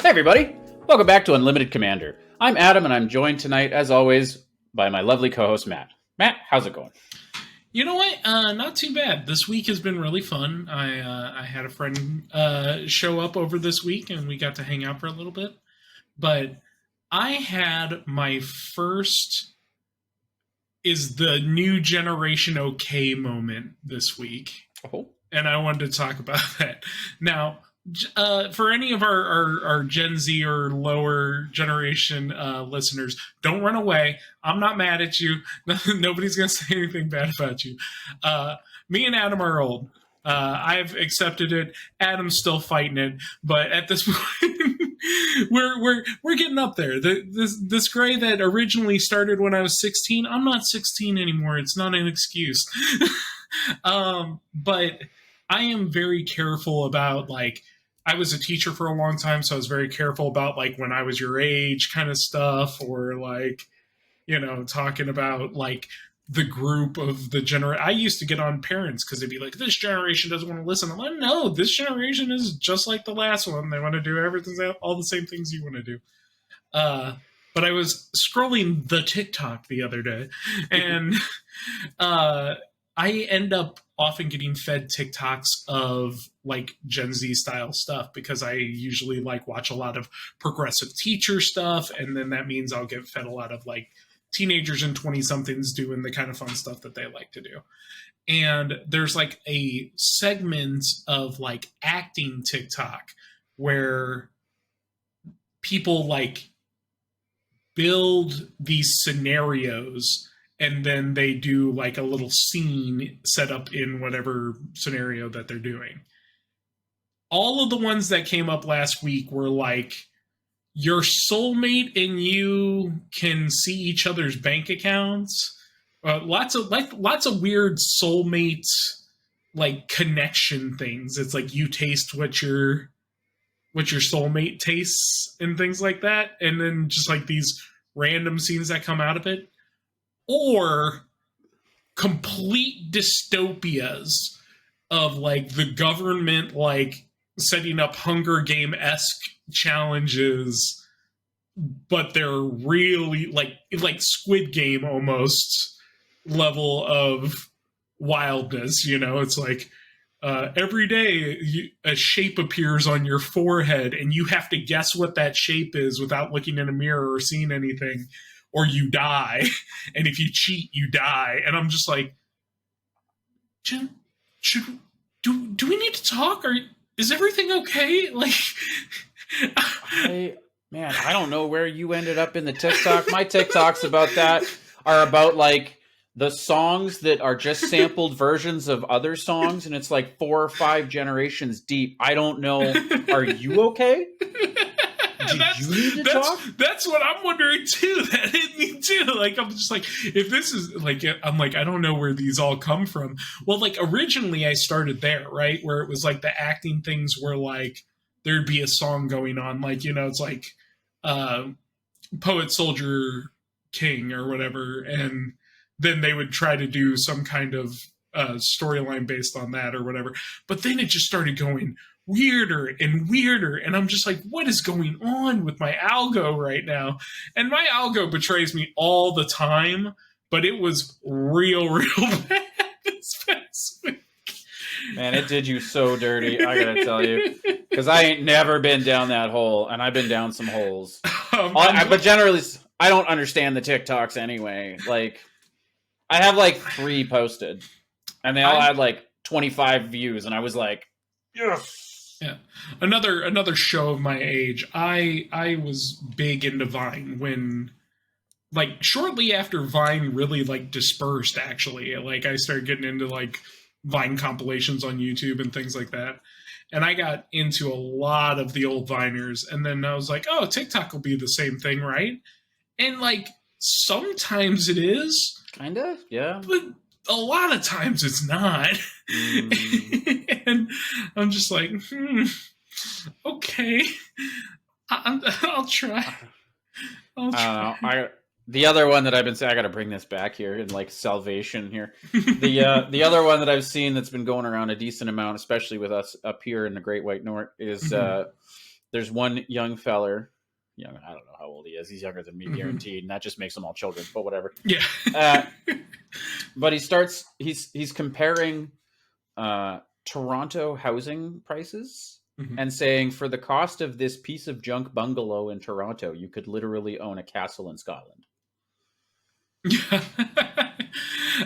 Hey everybody, welcome back to Unlimited Commander. I'm Adam and I'm joined tonight, as always, by my lovely co-host Matt. Matt, how's it going? You know what? Not too bad. This week has been really fun. I had a friend show up over this week, and we got to hang out for a little bit. But I had my first "is the new generation okay" moment this week, Oh, and I wanted to talk about that. Now, for any of our Gen Z or lower generation listeners, don't run away. I'm not mad at you. Nobody's going to say anything bad about you. Me and Adam are old. I've accepted it. Adam's still fighting it, but at this point, we're getting up there. This gray that originally started when I was 16. I'm not 16 anymore. It's not an excuse. But I am very careful about, like, I was a teacher for a long time, so I was very careful about, like, when I was your age kind of stuff, or, like, talking about, like, the group of the generation. I used to get on parents because they'd be like, this generation doesn't want to listen. I'm like, no, this generation is just like the last one. They want to do everything, all the same things you want to do. But I was scrolling the TikTok the other day, and I end up often getting fed TikToks of, like, Gen Z style stuff because I usually, like, watch a lot of progressive teacher stuff, and then that means I'll get fed a lot of, like, teenagers and 20-somethings doing the kind of fun stuff that they like to do. And there's, like, a segment of, like, acting TikTok where people, like, build these scenarios and then they do, like, a little scene set up in whatever scenario that they're doing. All of the ones that came up last week were like, your soulmate and you can see each other's bank accounts. Lots of weird soulmate, like, connection things. It's like you taste what your soulmate tastes and things like that, and then just, like, these random scenes that come out of it. Or complete dystopias of, like, the government, like, setting up Hunger Game-esque challenges, but they're really like Squid Game almost level of wildness. It's like, every day a shape appears on your forehead and you have to guess what that shape is without looking in a mirror or seeing anything, or you die. And if you cheat, you die. And I'm just like, Jim, do we need to talk? Or is everything okay? Like, I don't know where you ended up in the TikTok. My TikToks about that are about, like, the songs that are just sampled versions of other songs, and it's like 4 or 5 generations deep. I don't know. Are you okay? You need to talk? That's what I'm wondering too. That hit me too. Like, I'm just like, if this is like, I'm like, I don't know where these all come from. Well, like, originally I started there, right, where it was like the acting things were like there'd be a song going on, like, it's like Poet Soldier King or whatever, and then they would try to do some kind of storyline based on that or whatever. But then it just started going weirder and weirder, and I'm just like, what is going on with my algo right now? And my algo betrays me all the time, but it was real bad this past week. Man, it did you so dirty, I gotta tell you, because I ain't never been down that hole, and I've been down some holes. But generally, I don't understand the TikToks anyway. Like, I have like 3 posted, and they all had like 25 views, and I was like, yes. Yeah, another show of my age. I was big into Vine when, like, shortly after Vine really, like, dispersed. Actually, like, I started getting into, like, Vine compilations on YouTube and things like that, and I got into a lot of the old Viners. And then I was like, oh, TikTok will be the same thing, right? And, like, sometimes it is, kind of, yeah, but a lot of times it's not. And I'm just like, okay, I'll try. The other one that I've been saying, I got to bring this back here in, like, salvation here. The other one that I've seen that's been going around a decent amount, especially with us up here in the Great White North, is there's one young feller, young, I don't know how old he is. He's younger than me, Mhm. guaranteed, and that just makes them all children. But whatever. Yeah. But he's comparing Toronto housing prices Mhm. and saying for the cost of this piece of junk bungalow in Toronto, you could literally own a castle in Scotland.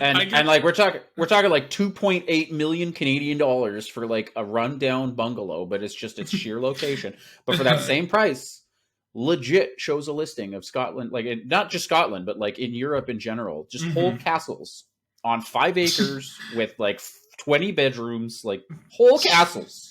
And like we're talking like 2.8 million Canadian dollars for like a rundown bungalow, but it's just its sheer location. But for that same price, legit shows a listing of Scotland, like not just Scotland, but like in Europe in general, just whole castles on 5 acres with like 20 bedrooms, like whole castles.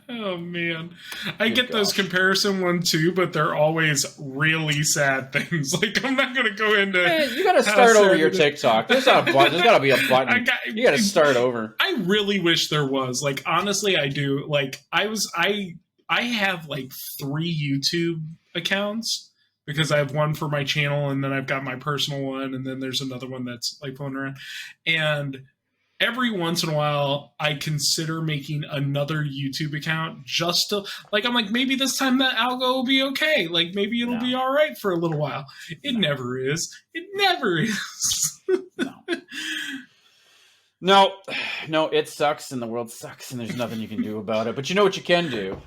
Oh man, I get those comparison ones too, but they're always really sad things. Like I'm not going to go into. Hey, you got to start over your TikTok. There's not a button. There's got to be a button. You got to start over. I really wish there was. Like honestly, I do. Like I have like 3 YouTube accounts because I have one for my channel, and then I've got my personal one, and then there's another one that's like floating around, and every once in a while I consider making another YouTube account just to like, I'm like, maybe this time that algo will be okay. Like maybe it'll be all right for a little while. It never is. It never is. No, it sucks and the world sucks and there's nothing you can do about it. But you know what you can do?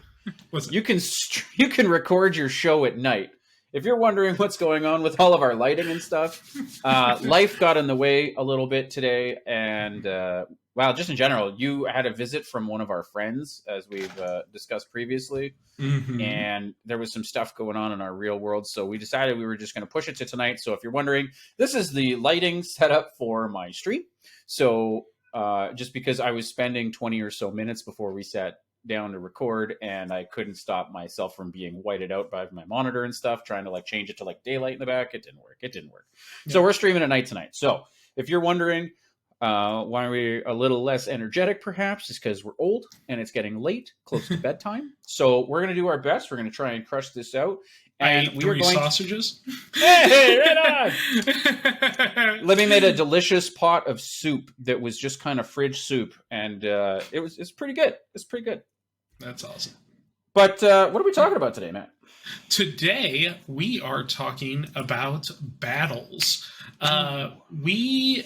You can record your show at night. If you're wondering what's going on with all of our lighting and stuff, life got in the way a little bit today. And, well, just in general, you had a visit from one of our friends, as we've discussed previously. Mm-hmm. And there was some stuff going on in our real world. So we decided we were just going to push it to tonight. So if you're wondering, this is the lighting setup for my stream. So just because I was spending 20 or so minutes before we sat down to record and I couldn't stop myself from being whited out by my monitor and stuff, trying to like change it to like daylight in the back. It didn't work. Yeah. So we're streaming at night tonight. So if you're wondering why we're a little less energetic, perhaps it's because we're old and it's getting late, close to bedtime. So we're going to do our best. We're going to try and crush this out. And we are going sausages. Hey, right on. Libby made a delicious pot of soup that was just kind of fridge soup, and it's pretty good. It's pretty good. That's awesome. But what are we talking about today, Matt? Today we are talking about battles. I mean,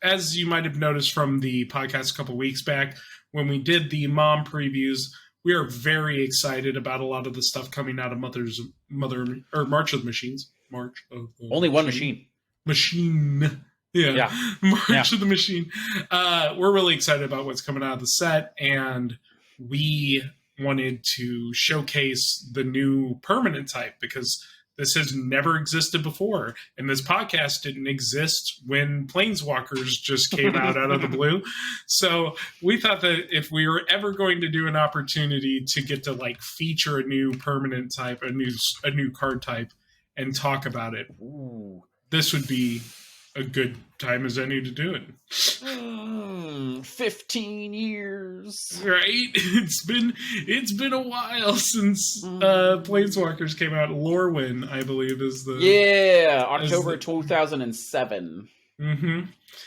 as you might have noticed from the podcast a couple weeks back, when we did the mom previews, we are very excited about a lot of the stuff coming out of March of the Machines. Only one machine. Yeah. March of the Machine. We're really excited about what's coming out of the set, and we wanted to showcase the new permanent type because this has never existed before, and this podcast didn't exist when Planeswalkers just came out of the blue. So we thought that if we were ever going to do an opportunity to get to like feature a new permanent type, a new card type, and talk about it, this would be a good time as any to do it. 15 years, right? It's been a while since Planeswalkers came out. Lorwyn, I believe, is the October 2007. Mm-hmm.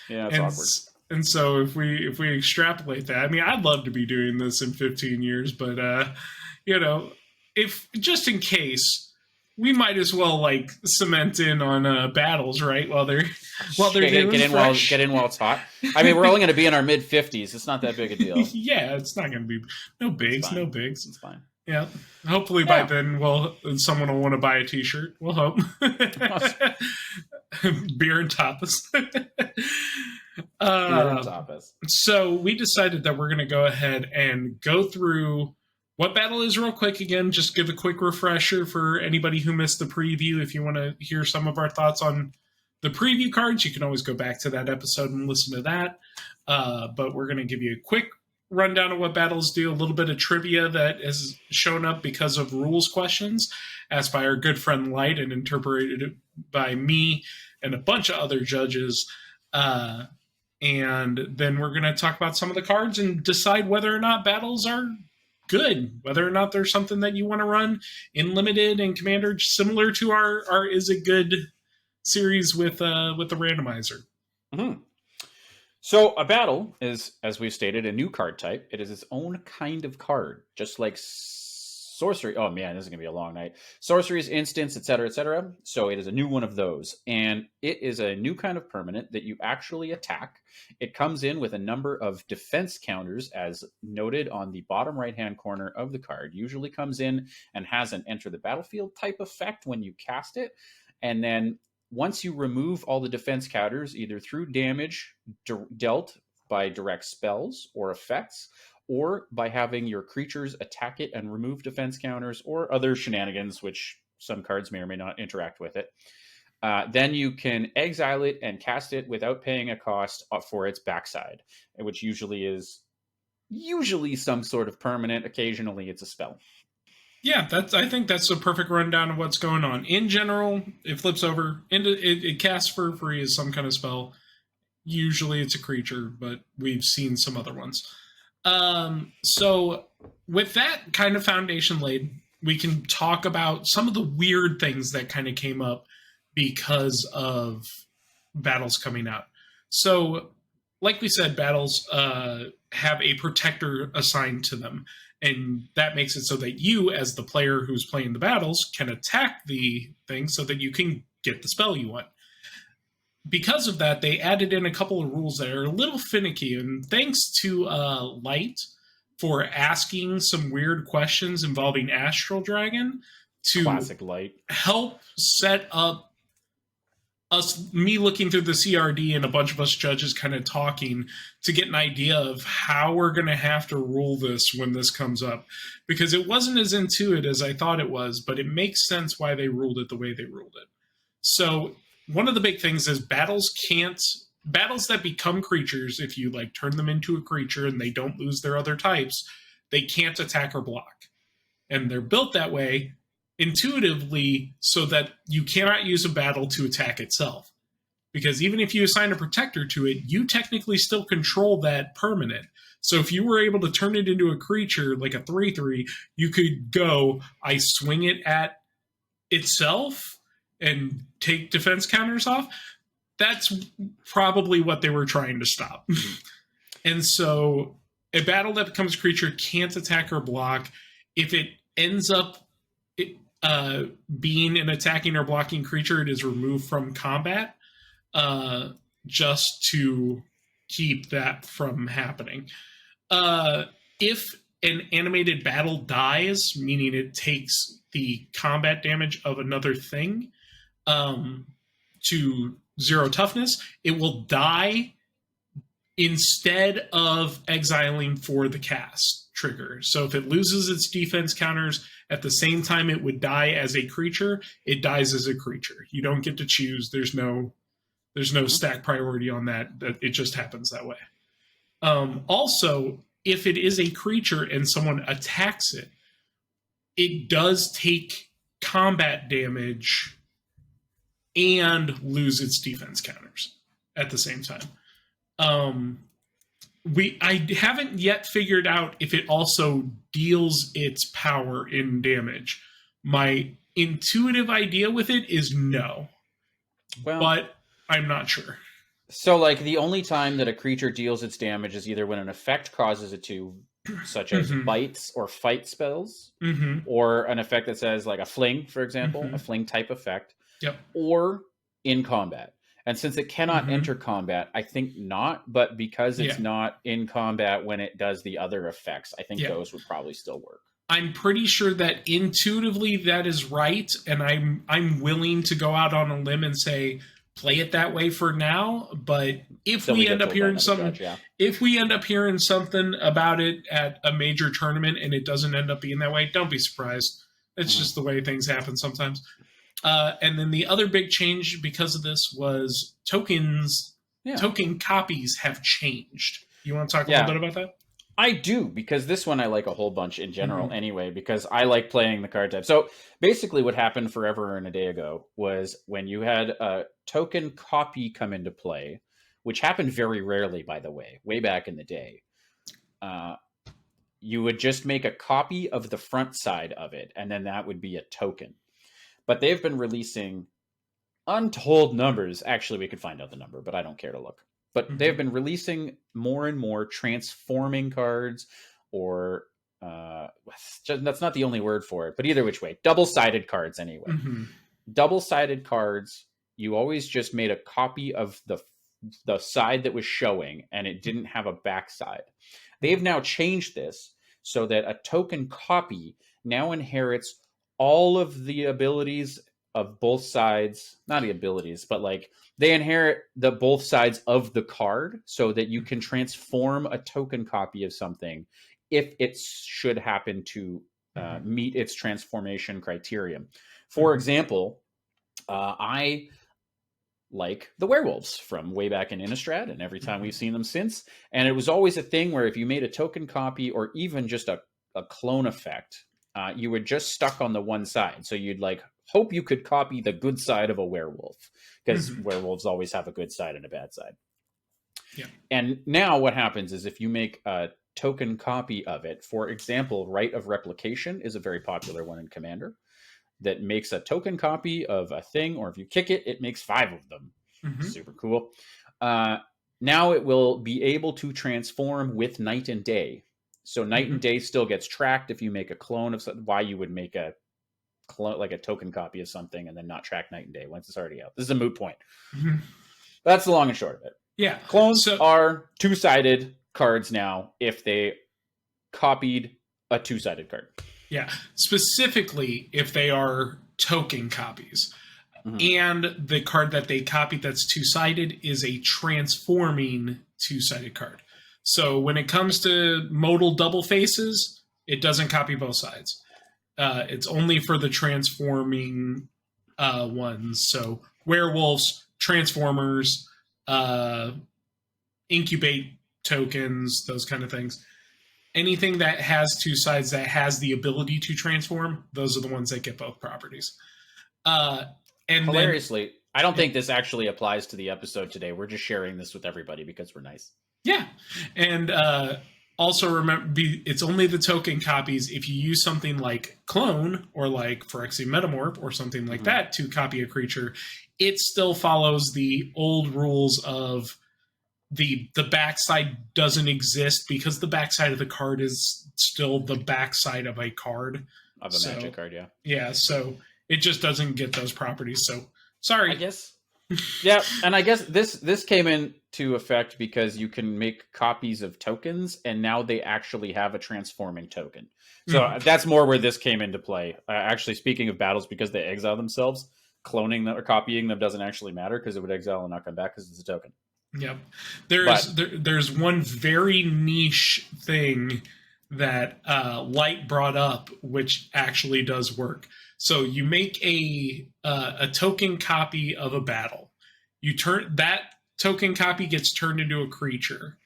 Yeah, it's awkward. And so if we extrapolate that, I mean, I'd love to be doing this in 15 years, but if just in case. We might as well like cement in on battles, right? While they're get in while it's hot. I mean, we're only going to be in our mid 50s. It's not that big a deal. Yeah, it's not going to be no bigs. It's fine. Yeah, hopefully by then, someone will want to buy a T-shirt. We'll hope. Beer and tapas. So we decided that we're going to go ahead and go through. What battle is real quick again? Just give a quick refresher for anybody who missed the preview. If you want to hear some of our thoughts on the preview cards, you can always go back to that episode and listen to that. But we're going to give you a quick rundown of what battles do, a little bit of trivia that has shown up because of rules questions asked by our good friend Light and interpreted by me and a bunch of other judges. And then we're going to talk about some of the cards and decide whether or not battles are good, whether or not there's something that you want to run in Limited and Commander, similar to our Is It Good series with the randomizer. Mm-hmm. So a battle is, as we've stated, a new card type. It is its own kind of card, just like sorcery. Oh man, this is gonna be a long night. Sorceries, instants, etc., etc. So it is a new one of those, and it is a new kind of permanent that you actually attack. It comes in with a number of defense counters, as noted on the bottom right-hand corner of the card. Usually comes in and has an enter the battlefield type effect when you cast it, and then once you remove all the defense counters, either through damage dealt by direct spells or effects, or by having your creatures attack it and remove defense counters, or other shenanigans, which some cards may or may not interact with it, then you can exile it and cast it without paying a cost for its backside, which usually some sort of permanent. Occasionally, it's a spell. Yeah, I think that's a perfect rundown of what's going on. In general, it flips over. It casts for free as some kind of spell. Usually it's a creature, but we've seen some other ones. So with that kind of foundation laid, we can talk about some of the weird things that kind of came up because of battles coming out. So, like we said, battles have a protector assigned to them. And that makes it so that you, as the player who's playing the battles, can attack the thing so that you can get the spell you want. Because of that, they added in a couple of rules that are a little finicky. And thanks to Light for asking some weird questions involving Astral Dragon to Classic Light. Help set up me looking through the CRD and a bunch of us judges kind of talking to get an idea of how we're going to have to rule this when this comes up. Because it wasn't as intuitive as I thought it was, but it makes sense why they ruled it the way they ruled it. So one of the big things is battles that become creatures, if you like turn them into a creature and they don't lose their other types, they can't attack or block. And they're built that way intuitively so that you cannot use a battle to attack itself. Because even if you assign a protector to it, you technically still control that permanent. So if you were able to turn it into a creature, like a 3/3, you could go, I swing it at itself and take defense counters off. That's probably what they were trying to stop. And so a battle that becomes a creature can't attack or block. If it ends up being an attacking or blocking creature, it is removed from combat just to keep that from happening. If an animated battle dies, meaning it takes the combat damage of another thing to 0 toughness, it will die instead of exiling for the cast trigger. So if it loses its defense counters at the same time it would die as a creature, it dies as a creature. You don't get to choose. There's no stack priority on that. It just happens that way. Also, if it is a creature and someone attacks it, it does take combat damage and lose its defense counters at the same time. I haven't yet figured out if it also deals its power in damage. My intuitive idea with it is no. Well, but I'm not sure. So, like, the only time that a creature deals its damage is either when an effect causes it to, such as bites or fight spells, or an effect that says, like, a fling, for example, a fling type effect, or in combat. And since it cannot enter combat, I think not, but because it's not in combat when it does the other effects, I think those would probably still work. I'm pretty sure that intuitively that is right, and I'm willing to go out on a limb and say play it that way for now, but if we end up hearing something if we end up hearing something about it at a major tournament and it doesn't end up being that way, don't be surprised. It's just the way things happen sometimes. And then the other big change because of this was tokens. Token copies have changed. You want to talk a little bit about that? I do, because this one I like a whole bunch in general anyway, because I like playing the card type. So basically what happened forever and a day ago was when you had a token copy come into play, which happened very rarely, by the way back in the day, you would just make a copy of the front side of it, and then that would be a token. But they've been releasing untold numbers. Actually, we could find out the number, but I don't care to look. but they've been releasing more and more transforming cards, or that's not the only word for it, but either which way, double-sided cards anyway. Double-sided cards, you always just made a copy of the side that was showing, and it didn't have a backside. They've now changed this so that a token copy now inherits all of the abilities of both sides, not the abilities, but like they inherit the both sides of the card, so that you can transform a token copy of something if it should happen to meet its transformation criterion. For example, I like the werewolves from way back in Innistrad, and every time we've seen them since. And it was always a thing where if you made a token copy or even just a clone effect, you were just stuck on the one side. So you'd like hope you could copy the good side of a werewolf, because werewolves always have a good side and a bad side. Yeah. And now what happens is if you make a token copy of it, for example, Rite of Replication is a very popular one in Commander, that makes a token copy of a thing, or if you kick it, it makes 5 of them. Super cool. Now it will be able to transform with Night and Day. So Night and Day still gets tracked if you make a clone of something. Why you would make a clone, like a token copy of something, and then not track Night and Day once it's already out. This is a moot point. That's the long and short of it. Yeah. Clones are two-sided cards now if they copied a two-sided card. Yeah, specifically if they are token copies. And the card that they copied that's two-sided is a transforming two-sided card. So when it comes to modal double faces, it doesn't copy both sides. It's only for the transforming ones. So werewolves, transformers, incubate tokens, those kind of things. Anything that has two sides that has the ability to transform, those are the ones that get both properties. And hilariously, I don't think this actually applies to the episode today. We're just sharing this with everybody because we're nice. Yeah. And also remember, it's only the token copies. If you use something like Clone or like Phyrexian Metamorph or something like that to copy a creature, it still follows the old rules of the backside doesn't exist, because the backside of the card is still the backside of a card. Of a Magic card, yeah. Yeah, so it just doesn't get those properties. So, sorry. I guess. Yeah, and I guess this came into effect because you can make copies of tokens, and now they actually have a transforming token. So that's more where this came into play. Actually, speaking of battles, because they exile themselves, cloning them or copying them doesn't actually matter, because it would exile and not come back because it's a token. Yep. There's one very niche thing that Light brought up, which actually does work. So you make a token copy of a battle. You turn that token copy gets turned into a creature.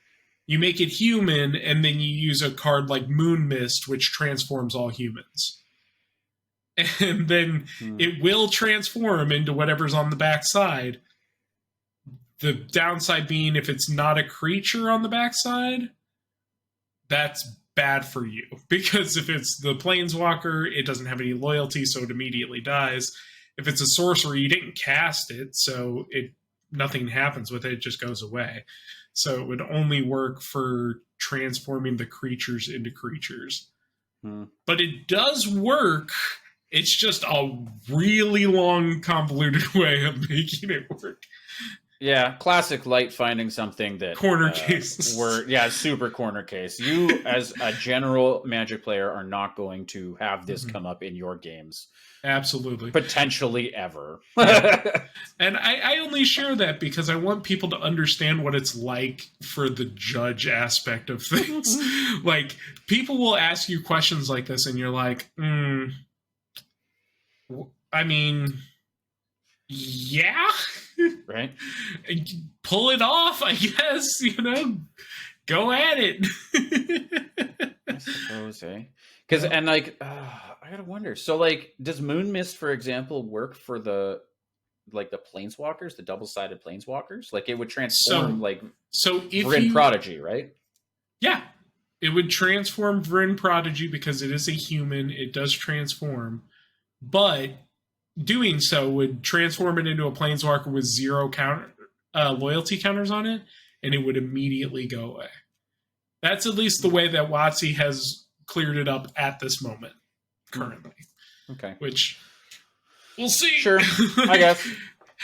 You make it human, and then you use a card like Moon Mist, which transforms all humans. And then it will transform into whatever's on the backside. The downside being, if it's not a creature on the backside, that's bad for you. Because if it's the Planeswalker, it doesn't have any loyalty, so it immediately dies. If it's a sorcerer, you didn't cast it, so nothing happens with it, it just goes away. So it would only work for transforming the creatures into creatures. But it does work. It's just a really long, convoluted way of making it work. Yeah, classic Light finding something that corner case. Super corner case. You, as a general Magic player, are not going to have this come up in your games. Absolutely. Potentially ever. And I only share that because I want people to understand what it's like for the judge aspect of things. Like, people will ask you questions like this, and you're like, I mean, yeah. Right? Pull it off, I guess, go at it. I suppose, eh? Because, and like, I gotta wonder. So, like, does Moon Mist, for example, work for the Planeswalkers, the double-sided Planeswalkers? Like, it would transform, so if Vryn Prodigy, right? Yeah. It would transform Vryn Prodigy because it is a human. It does transform. But doing so would transform it into a Planeswalker with 0 loyalty counters on it, and it would immediately go away. That's at least the way that WotC has cleared it up at this moment, currently. Okay. Which, we'll see. Sure, I guess.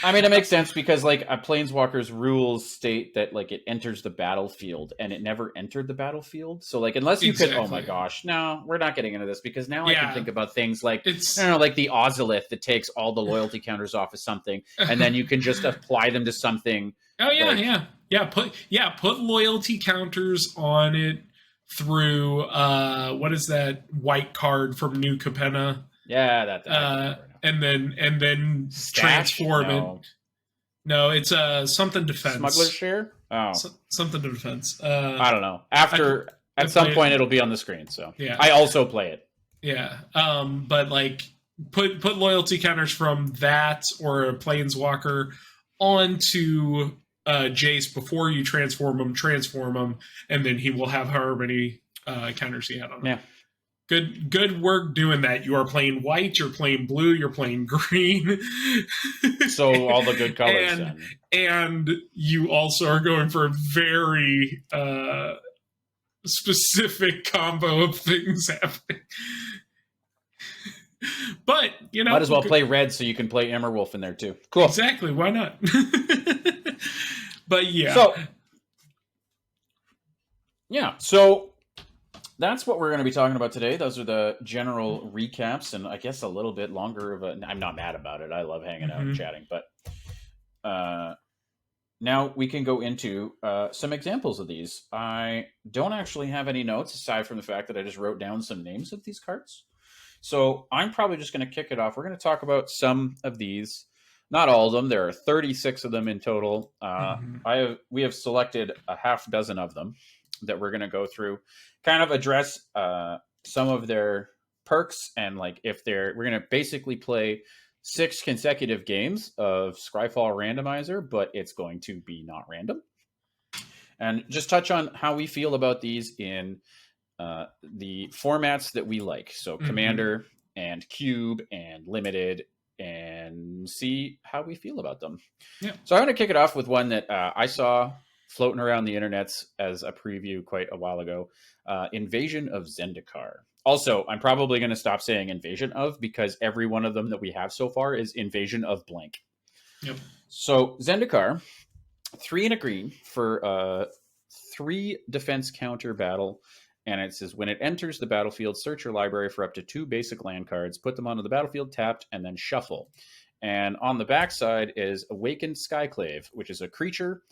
I mean, it makes sense because, like, a Planeswalker's rules state that, like, it enters the battlefield, and it never entered the battlefield. So, like, unless you could, oh my gosh, no, we're not getting into this because now I can think about things like, I don't know, like the Ozolith that takes all the loyalty counters off of something, and then you can just apply them to something. Oh yeah, Put loyalty counters on it through what is that white card from New Capenna? Yeah, that. And then transform it. No, it's something defense. Smuggler's Share? Oh. Something defense. I don't know. At some point it'll be on the screen, so. Yeah. I also play it. Yeah. But like put loyalty counters from that or a Planeswalker onto Jace before you transform him, and then he will have however many counters he had on him. Yeah. Good work doing that. You are playing white, you're playing blue, you're playing green. So all the good colors. And you also are going for a very specific combo of things happening. But, you know. Might as well play red so you can play Emmerwolf in there too. Cool. Exactly. Why not? But yeah. So that's what we're going to be talking about today. Those are the general recaps, and I guess a little bit longer of a... I'm not mad about it. I love hanging out and chatting. But now we can go into some examples of these. I don't actually have any notes, aside from the fact that I just wrote down some names of these cards. So I'm probably just going to kick it off. We're going to talk about some of these. Not all of them. There are 36 of them in total. We have selected a half dozen of them that we're going to go through, kind of address some of their perks, and like we're going to basically play 6 consecutive games of Scryfall Randomizer, but it's going to be not random. And just touch on how we feel about these in the formats that we like. So Commander and Cube and Limited, and see how we feel about them. Yeah. So I'm going to kick it off with one that I saw floating around the internets as a preview quite a while ago. Invasion of Zendikar. Also, I'm probably going to stop saying Invasion of, because every one of them that we have so far is Invasion of blank. Yep. So Zendikar, 3 and a green for 3 defense counter battle. And it says, when it enters the battlefield, search your library for up to 2 basic land cards, put them onto the battlefield tapped, and then shuffle. And on the backside is Awakened Skyclave, which is a creature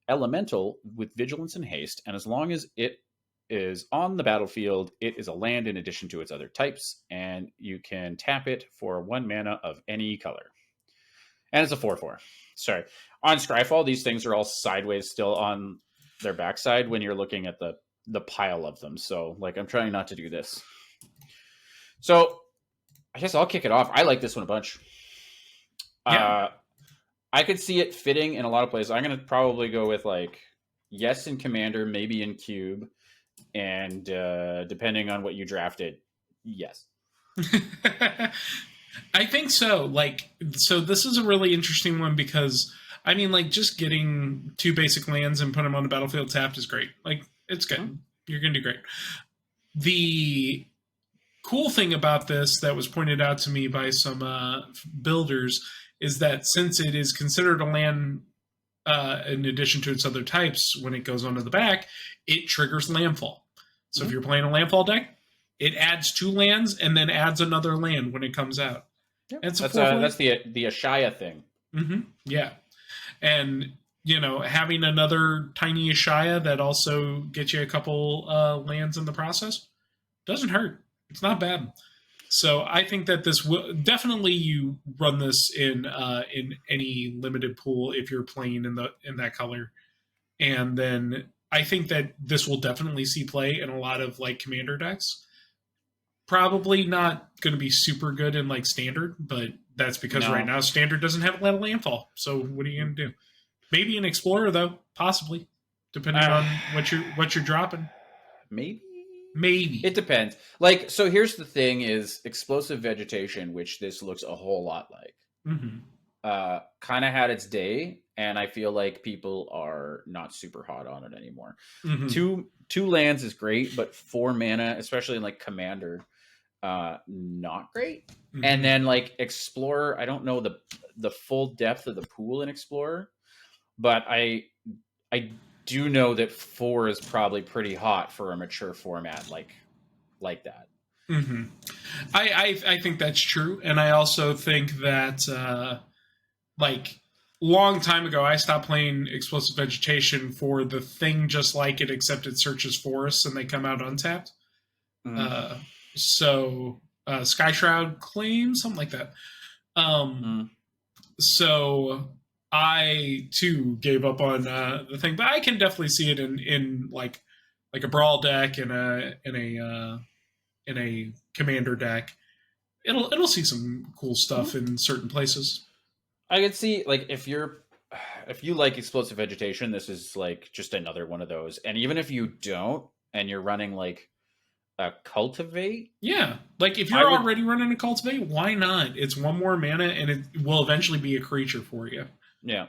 elemental with vigilance and haste. And as long as it is on the battlefield, it is a land in addition to its other types. And you can tap it for 1 mana of any color. And it's a 4/4. Sorry. On Scryfall, these things are all sideways still on their backside when you're looking at the pile of them. So like, I'm trying not to do this. So I guess I'll kick it off. I like this one a bunch. Yeah. I could see it fitting in a lot of places. I'm going to probably go with like, yes, in Commander, maybe in Cube. And depending on what you drafted, yes. I think so. So this is a really interesting one because, I mean, like, just getting 2 basic lands and put them on the battlefield tapped is great. Like, it's good. Mm-hmm. You're going to do great. The cool thing about this that was pointed out to me by some builders is that since it is considered a land in addition to its other types, when it goes onto the back, it triggers landfall. So if you're playing a landfall deck, it adds 2 lands and then adds another land when it comes out. Yep. That's the Ashaya thing. Mm-hmm. Yeah. And, you know, having another tiny Ashaya that also gets you a couple lands in the process doesn't hurt. It's not bad. So I think that this will definitely, you run this in any limited pool if you're playing in that color. And then I think that this will definitely see play in a lot of like Commander decks. Probably not going to be super good in like Standard, but that's because right now Standard doesn't have a lot of landfall. So what are you going to do? Maybe an Explorer though, possibly, depending on what you're dropping. Maybe it depends. Like, so here's the thing: is Explosive Vegetation, which this looks a whole lot like, kind of had its day and I feel like people are not super hot on it anymore. Mm-hmm. Two lands is great, but 4 mana, especially in like Commander, not great. Mm-hmm. And then like Explorer, I don't know the full depth of the pool in Explorer, but I do know that 4 is probably pretty hot for a mature format like that. Mm-hmm. I think that's true, and I also think that like long time ago, I stopped playing Explosive Vegetation for the thing just like it, except it searches forests and they come out untapped. So Sky Shroud Claim, something like that. So I too gave up on the thing, but I can definitely see it in like a brawl deck and in a commander deck. It'll see some cool stuff in certain places. I could see like if you like Explosive Vegetation, this is like just another one of those. And even if you don't, and you're running like a Cultivate, yeah, like if you're already running a Cultivate, why not? It's 1 more mana, and it will eventually be a creature for you. Yeah,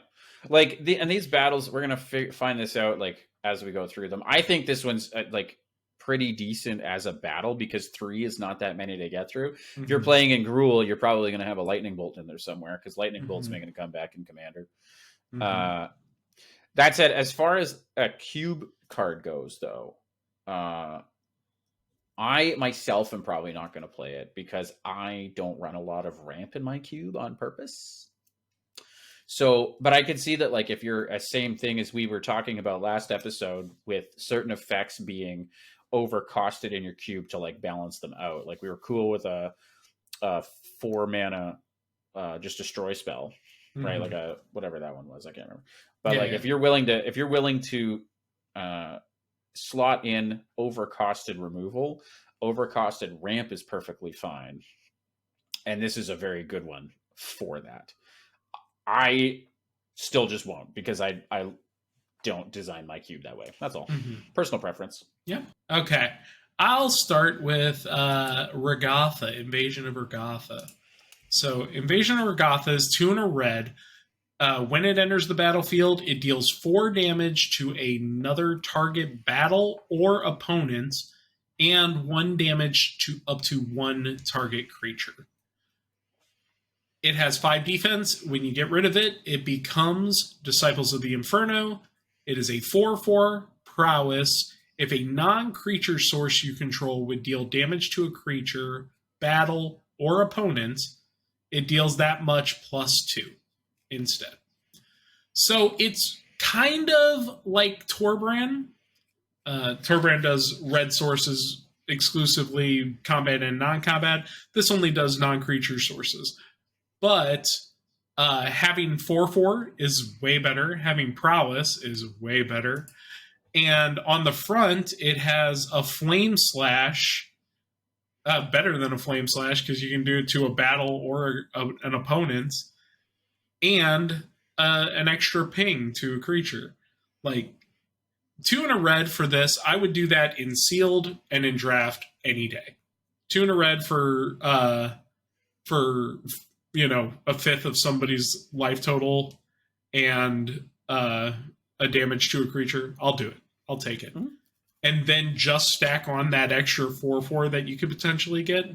like these battles, we're gonna find this out like as we go through them. I think this one's like pretty decent as a battle because 3 is not that many to get through. Mm-hmm. If you're playing in Gruul, you're probably going to have a Lightning Bolt in there somewhere because Lightning Bolt's making a comeback in Commander. That said, as far as a cube card goes, though, I myself am probably not going to play it because I don't run a lot of ramp in my cube on purpose. So, but I can see that like if you're a same thing as we were talking about last episode with certain effects being overcosted in your cube to like balance them out. Like we were cool with a 4 mana just destroy spell, right? Like a whatever that one was, I can't remember. But if you're willing to slot in overcosted removal, overcosted ramp is perfectly fine. And this is a very good one for that. I still just won't because I don't design my cube that way. That's all. Personal preference. Yeah. Okay. I'll start with Regatha, Invasion of Regatha. So Invasion of Regatha is 2 and a red. When it enters the battlefield, it deals 4 damage to another target battle or opponent, and 1 damage to up to 1 target creature. It has 5 defense. When you get rid of it, it becomes Disciples of the Inferno. It is a 4/4 prowess. If a non-creature source you control would deal damage to a creature, battle, or opponent, it deals that much +2 instead. So it's kind of like Torbran. Torbran does red sources exclusively, combat and non-combat. This only does non-creature sources. But having 4/4 is way better. Having prowess is way better. And on the front, it has a flame slash, better than a flame slash because you can do it to a battle or an opponent, and an extra ping to a creature. Like 2 and a red for this, I would do that in sealed and in draft any day. 2 and a red for you know, a fifth of somebody's life total and a damage to a creature, I'll do it. I'll take it. And then just stack on that extra 4/4 that you could potentially get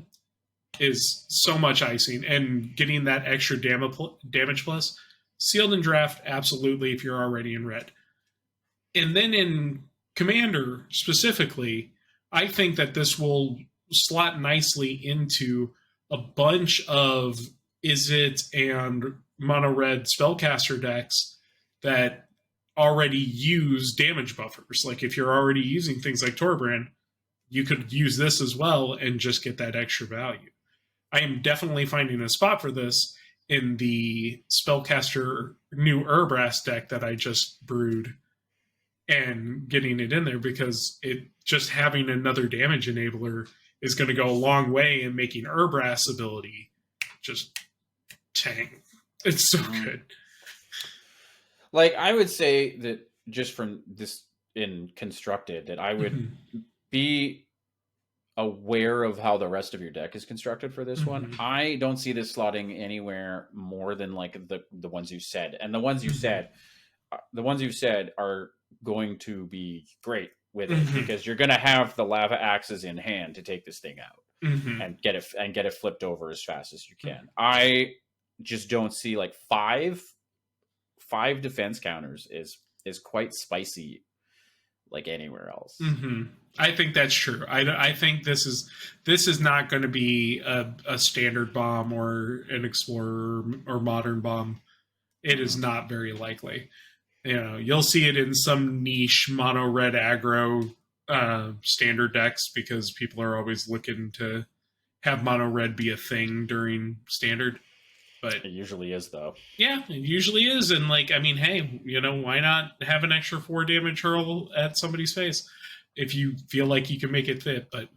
is so much icing. And getting that extra damage plus, sealed in draft, absolutely, if you're already in red. And then in Commander specifically, I think that this will slot nicely into a bunch of Izzet and mono red spellcaster decks that already use damage buffers. Like if you're already using things like Torbran, you could use this as well and just get that extra value. I am definitely finding a spot for this in the spellcaster new Urabrask deck that I just brewed and getting it in there because it just having another damage enabler is going to go a long way in making Urabrask's ability just tank. It's so good. Like I would say that just from this in constructed that I would be aware of how the rest of your deck is constructed for this one. Mm-hmm. I don't see this slotting anywhere more than like the ones you said, and the ones you said are going to be great with it because you're going to have the lava axes in hand to take this thing out and get it flipped over as fast as you can. I just don't see like five defense counters is quite spicy like anywhere else. I think that's true. I think this is not going to be a standard bomb or an explorer or modern bomb. It is not very likely. You'll see it in some niche mono red aggro standard decks because people are always looking to have mono red be a thing during standard. But it usually is, though. Yeah, it usually is. And like, I mean, hey, why not have an extra 4 damage hurl at somebody's face if you feel like you can make it fit? But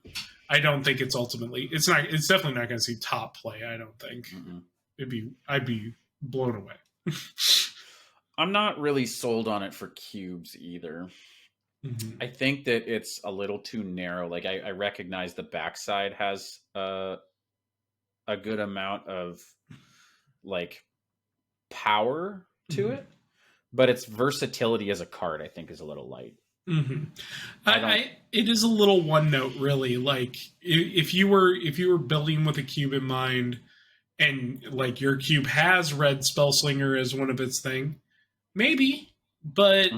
I don't think it's definitely not going to see top play. I don't think. I'd be blown away. I'm not really sold on it for cubes either. I think that it's a little too narrow. Like I recognize the backside has a good amount of like power to it, but its versatility as a card I think is a little light. It is a little one note, really. Like if you were building with a cube in mind, and like your cube has red Spellslinger as one of its thing, maybe. But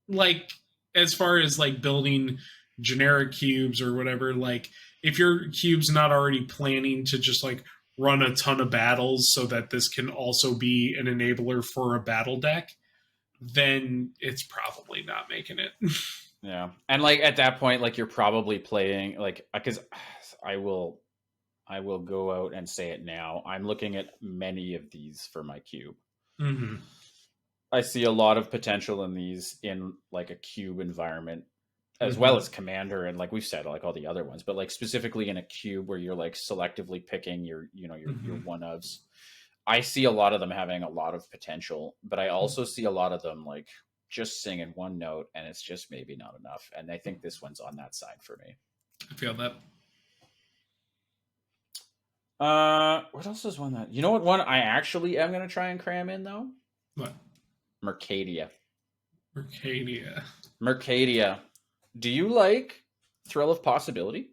like as far as like building generic cubes or whatever, like if your cube's not already planning to just like run a ton of battles so that this can also be an enabler for a battle deck, then it's probably not making it. Yeah. And like at that point, like you're probably playing like, because I will go out and say it now. I'm looking at many of these for my cube. I see a lot of potential in these in like a cube environment as well as commander, and like we've said, like all the other ones, but like specifically in a cube where you're like selectively picking your one ofs. I see a lot of them having a lot of potential, but I also see a lot of them like just singing one note and it's just maybe not enough. And I think this one's on that side for me. I feel that. What else is one that, what one I actually am going to try and cram in though? What? Mercadia. Mercadia. Do you like Thrill of Possibility?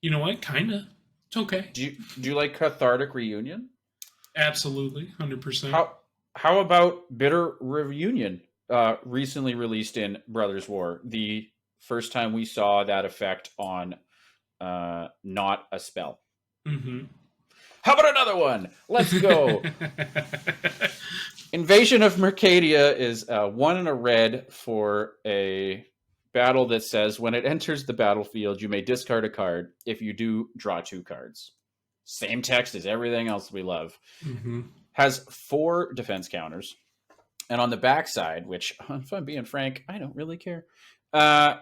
You know what? Kinda. It's okay. Do you like Cathartic Reunion? Absolutely, 100%. How about Bitter Reunion? Recently released in Brothers War. The first time we saw that effect on not a spell. How about another one? Let's go. Invasion of Mercadia is 1 and a red for a battle that says when it enters the battlefield, you may discard a card. If you do, draw 2 cards. Same text as everything else we love. Has 4 defense counters. And on the backside, which, if I'm being frank, I don't really care. But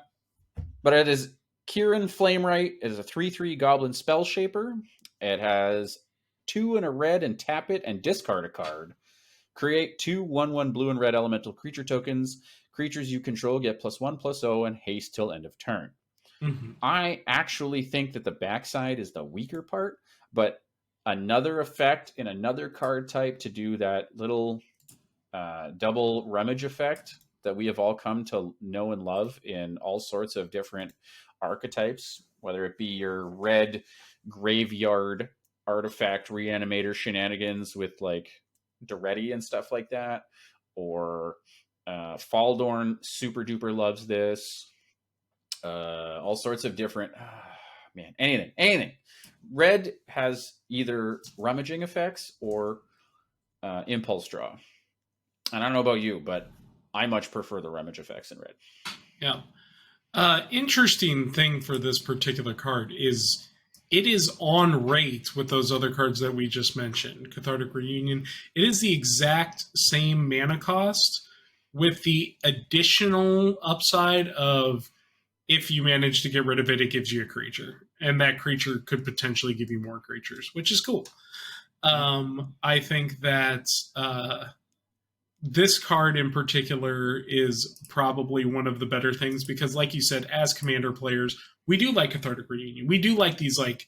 it is Kieran Flamewright. It is a 3/3 Goblin Spell Shaper. It has 2 and a red and tap it and discard a card. Create 2 1/1 blue and red elemental creature tokens. Creatures you control get +1/+0 and haste till end of turn. I actually think that the backside is the weaker part, but another effect in another card type to do that little double rummage effect that we have all come to know and love in all sorts of different archetypes, whether it be your red graveyard artifact reanimator shenanigans with like Doretti and stuff like that, or Faldorn super duper loves this. All sorts of different anything. Red has either rummaging effects or impulse draw. And I don't know about you, but I much prefer the rummage effects in red. Yeah. Interesting thing for this particular card is it is on rate with those other cards that we just mentioned. Cathartic Reunion. It is the exact same mana cost with the additional upside of if you manage to get rid of it, it gives you a creature. And that creature could potentially give you more creatures, which is cool. I think that this card in particular is probably one of the better things because, like you said, as commander players, we do like Cathartic Reunion. We do like these like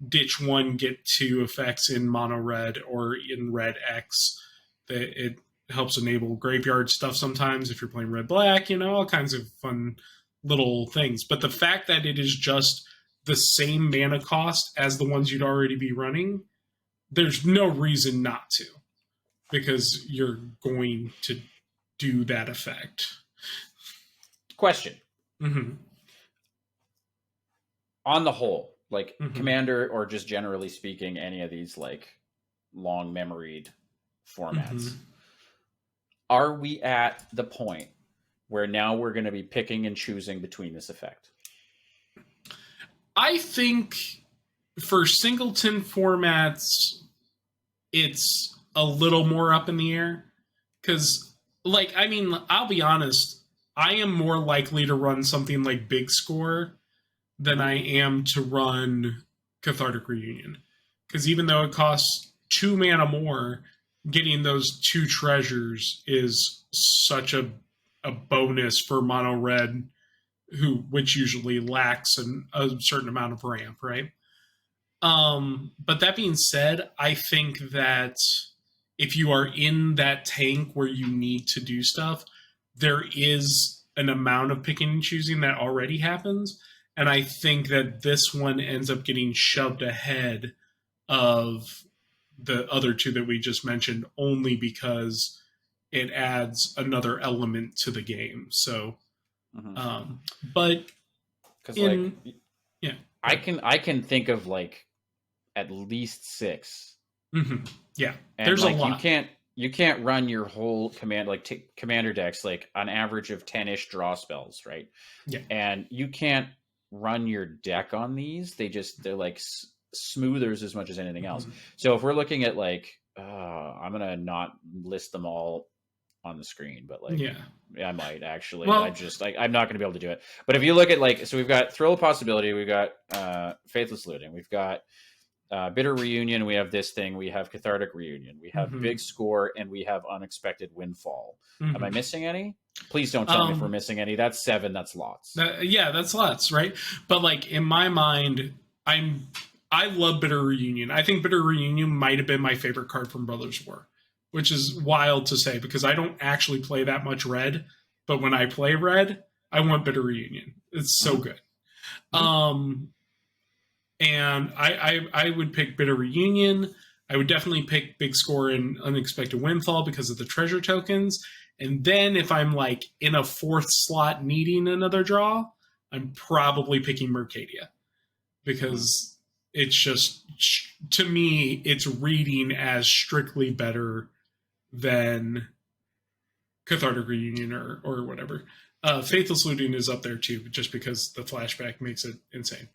ditch one, get two effects in mono red or in red X. That it helps enable graveyard stuff sometimes if you're playing red black, all kinds of fun little things. But the fact that it is just the same mana cost as the ones you'd already be running, there's no reason not to, because you're going to do that effect. Question. Mm-hmm. On the whole, like Commander, or just generally speaking, any of these like long memoried formats, are we at the point where now we're going to be picking and choosing between this effect? I think for singleton formats, it's a little more up in the air. Because, I'll be honest, I am more likely to run something like Big Score than I am to run Cathartic Reunion. Because even though it costs 2 mana more, getting those 2 treasures is such a bonus for mono red, which usually lacks a certain amount of ramp, right? But that being said, I think that if you are in that tank where you need to do stuff, there is an amount of picking and choosing that already happens. And I think that this one ends up getting shoved ahead of the other 2 that we just mentioned, only because it adds another element to the game. So, but because I can think of like at least 6. Yeah, and there's a lot. You can't run your whole commander decks like on average of 10-ish draw spells, right? Yeah, and you can't run your deck on these. They're like smoothers as much as anything else. So if we're looking at like, I'm gonna not list them all on the screen, but like, I might actually. Well, I'm not gonna be able to do it. But if you look at so we've got Thrill of Possibility, we've got Faithless Looting, we've got Bitter Reunion, we have this thing, we have Cathartic Reunion, we have Big Score, and we have Unexpected Windfall. Am I missing any? Please don't tell me if we're missing any. That's 7. That's lots. That's lots, right? But like in my mind, I love Bitter Reunion. I think Bitter Reunion might have been my favorite card from Brothers War, which is wild to say because I don't actually play that much red. But when I play red, I want Bitter Reunion. It's so good. And I would pick Bitter Reunion. I would definitely pick Big Score and Unexpected Windfall because of the treasure tokens. And then if I'm like in a 4th slot needing another draw, I'm probably picking Mercadia. Because it's just, to me, it's reading as strictly better than Cathartic Reunion or whatever. Faithless Looting is up there too, just because the flashback makes it insane.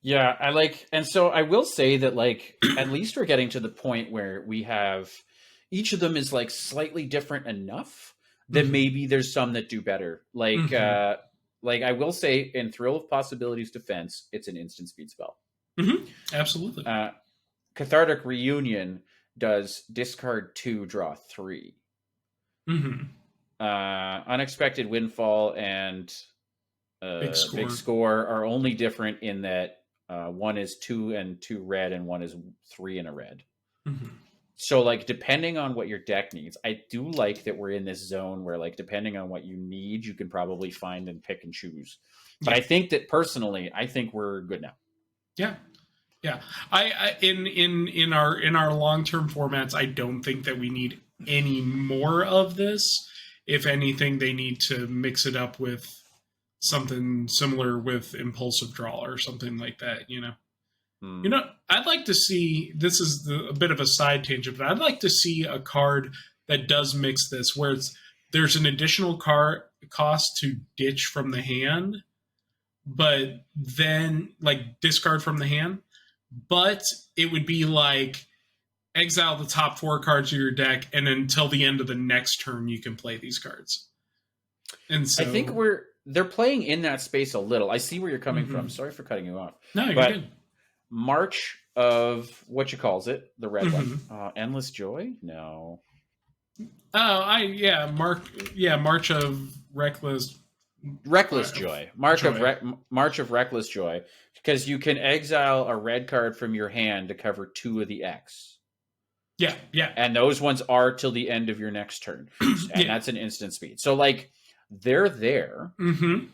Yeah, and so I will say that like at least we're getting to the point where we have each of them is like slightly different enough that maybe there's some that do better. Like I will say in Thrill of Possibilities defense, it's an instant speed spell. Absolutely. Cathartic Reunion does discard 2, draw 3. Unexpected Windfall and Big Score are only different in that one is 2 and 2 red, and one is 3 and a red. So, like, depending on what your deck needs, I do like that we're in this zone where, like, depending on what you need, you can probably find and pick and choose. But I think that personally, I think we're good now. Yeah. I in our long-term formats, I don't think that we need any more of this. If anything, they need to mix it up with something similar with Impulsive Draw or something like that, I'd like to see, this is a bit of a side tangent, but I'd like to see a card that does mix this, where there's an additional card cost to ditch from the hand, but then, like, discard from the hand, but it would be like, exile the top 4 cards of your deck, and until the end of the next turn, you can play these cards. And so I think they're playing in that space a little. I see where you're coming from. Sorry for cutting you off. No, you're good. March of what you calls it, the red one. Endless Joy? No. March of Reckless Reckless Joy, Joy. March of Reckless Joy, because you can exile a red card from your hand to cover 2 of the X. Yeah, yeah. And those ones are till the end of your next turn. And that's an instant speed. So, like, they're there. Mm-hmm.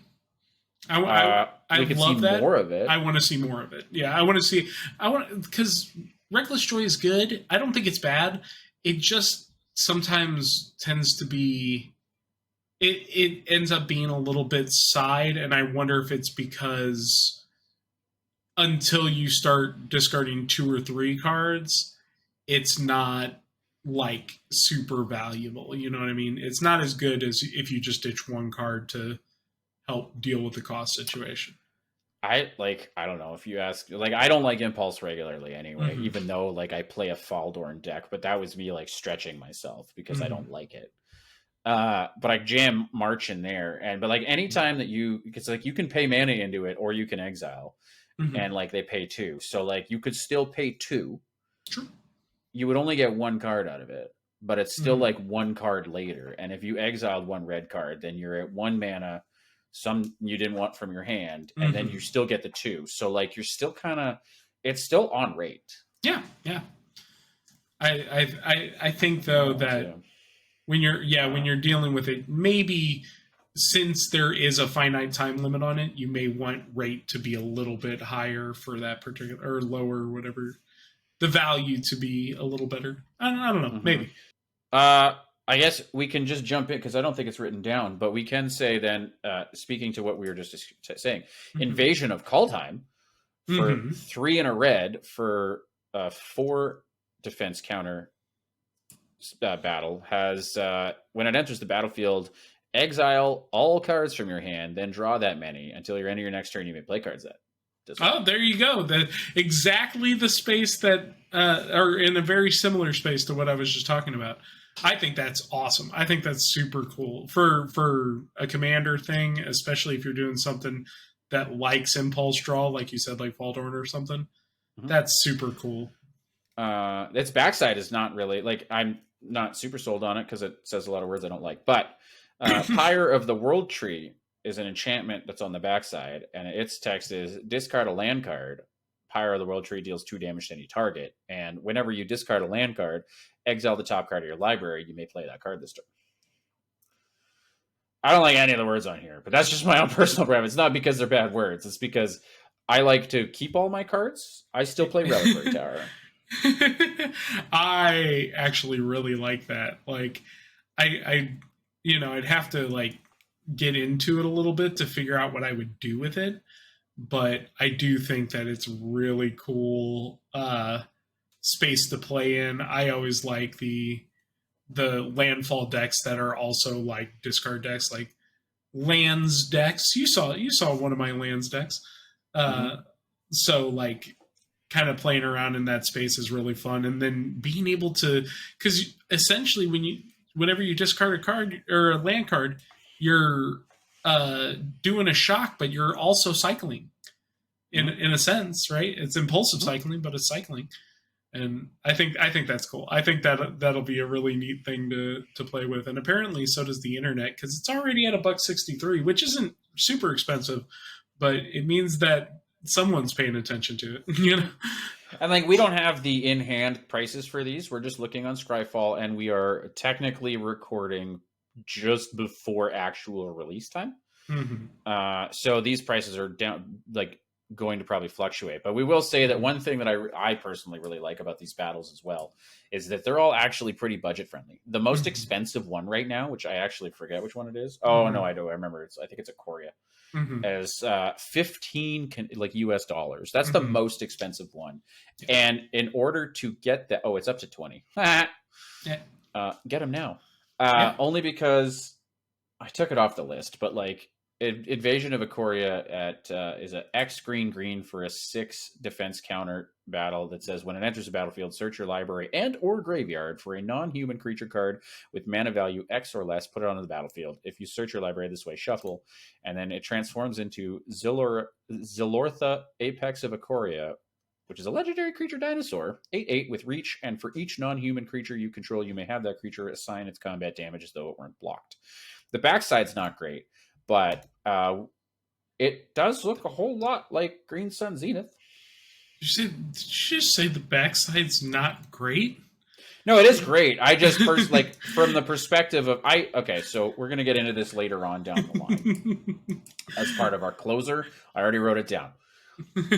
I we could love see that. more of it. I want to see more of it. Yeah, I want to see. Because Reckless Joy is good. I don't think it's bad. It just sometimes tends to be. It ends up being a little bit side, and I wonder if it's because until you start discarding 2 or 3 cards, it's not like super valuable. You know what I mean? It's not as good as if you just ditch 1 card to help deal with the cost situation. I don't know if you ask, like, I don't like Impulse regularly anyway, even though like I play a Faldorn deck, but that was me like stretching myself because I don't like it. But I jam March in there, but like anytime that because like you can pay mana into it or you can exile, and like they pay 2, so like you could still pay 2. Sure. You would only get 1 card out of it, but it's still like 1 card later, and if you exiled 1 red card, then you're at 1 mana, some you didn't want from your hand, and then you still get the 2. So like you're still kind of, it's still on rate. Yeah, yeah. I think though that when you're dealing with it, maybe since there is a finite time limit on it, you may want rate to be a little bit higher for that particular, or lower, whatever, the value to be a little better. I don't know, maybe. I guess we can just jump in because I don't think it's written down, but we can say then, speaking to what we were just saying, Invasion of Kaldheim for 3 and a red for 4 defense counter battle has, when it enters the battlefield, exile all cards from your hand, then draw that many until your end of your next turn. You may play cards that. Oh, there you go. Exactly the space that, or in a very similar space to what I was just talking about. I think that's awesome. I think that's super cool for a commander thing, especially if you're doing something that likes impulse draw, like you said, like Faldorn or something. That's super cool. Its backside is not really, like, I'm not super sold on it because it says a lot of words I don't like. But Pyre of the World Tree is an enchantment that's on the backside, and its text is discard a land card. Pyre of the World Tree deals 2 damage to any target, and whenever you discard a land card, exile the top card of your library. You may play that card this turn. I don't like any of the words on here, but that's just my own personal preference. It's not because they're bad words. It's because I like to keep all my cards. I still play Reliquary Tower. I actually really like that. Like, I'd have to like get into it a little bit to figure out what I would do with it. But I do think that it's really cool space to play in. I always like the landfall decks that are also like discard decks, like lands decks. You saw one of my lands decks. So like kind of playing around in that space is really fun, and then being able to, because essentially whenever you discard a card or a land card, you're doing a shock, but you're also cycling in a sense, right? It's impulsive cycling, but it's cycling. And I think that's cool. I think that'll be a really neat thing to play with. And apparently so does the internet, because it's already at $1.63, which isn't super expensive, but it means that someone's paying attention to it, you know? And like, we don't have the in-hand prices for these. We're just looking on Scryfall, and we are technically recording just before actual release time. So these prices are down, like, going to probably fluctuate. But we will say that one thing that I personally really like about these battles as well is that they're all actually pretty budget friendly. The most expensive one right now, which I actually forget which one it is. Oh no, I do. I remember. I think it's Ikoria. As 15 like US dollars. That's the most expensive one. And in order to get that, it's up to 20. Get them now. Only because I took it off the list, but like, Invasion of Ikoria is an X green for a 6 defense counter battle that says when it enters the battlefield, search your library and or graveyard for a non-human creature card with mana value X or less, put it onto the battlefield. If you search your library this way, shuffle, and then it transforms into Zilortha, Apex of Ikoria, which is a legendary creature dinosaur, 8/8 with reach, and for each non-human creature you control, you may have that creature assign its combat damage as though it weren't blocked. The backside's not great, but it does look a whole lot like Green Sun Zenith. Did you just say the backside's not great? No, it is great. I just first like from the perspective of okay, so we're gonna get into this later on down the line as part of our closer. I already wrote it down,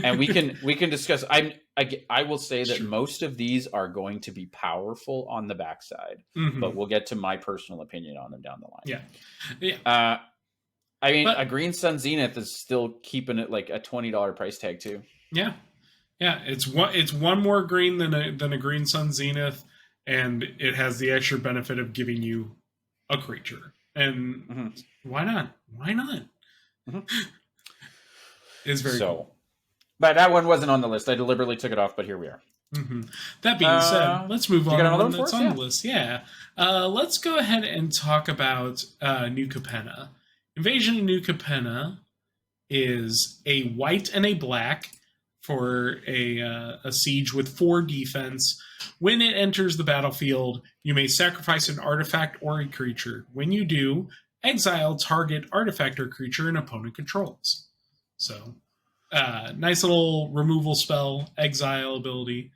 and we can discuss. I will say that most of these are going to be powerful on the backside, but we'll get to my personal opinion on them down the line. Yeah. I mean, a Green Sun Zenith is still keeping it like a $20 price tag too. Yeah, yeah. It's one more green than a Green Sun Zenith. And it has the extra benefit of giving you a creature. And why not? Why not? It's very cool. But that one wasn't on the list. I deliberately took it off, but here we are. That being said, let's move on to one that's on the list. Yeah. Let's go ahead and talk about New Capenna. Invasion of New Capenna is a white and a black for a siege with 4 defense. When it enters the battlefield, you may sacrifice an artifact or a creature. When you do, exile target artifact or creature an opponent controls. So, nice little removal spell, exile ability,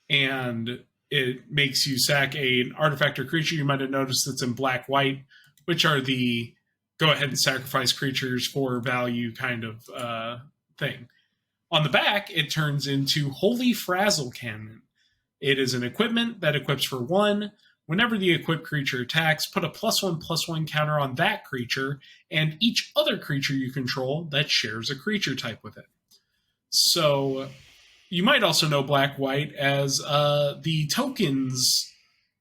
and it makes you sack an artifact or creature. You might have noticed it's in black-white, which are the go ahead and sacrifice creatures for value kind of thing. On the back, it turns into Holy Frazzle Cannon. It is an equipment that equips for 1. Whenever the equipped creature attacks, put a +1/+1 counter on that creature and each other creature you control that shares a creature type with it. So you might also know black-white as the tokens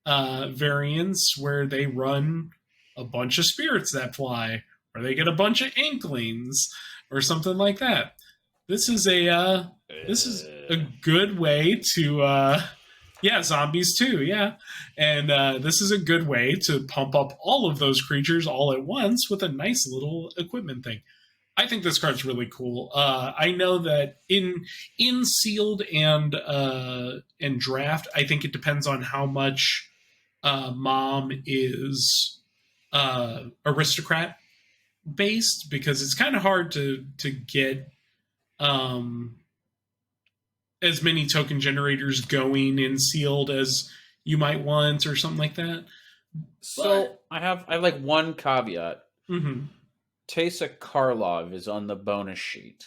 variants where they run a bunch of spirits that fly, or they get a bunch of inklings, or something like that. This is a good way to zombies too, yeah. And this is a good way to pump up all of those creatures all at once with a nice little equipment thing. I think this card's really cool. I know that in sealed and draft, I think it depends on how much Mom is aristocrat based, because it's kind of hard to get as many token generators going in sealed as you might want or something like that. So I have like one caveat. Teysa Karlov is on the bonus sheet,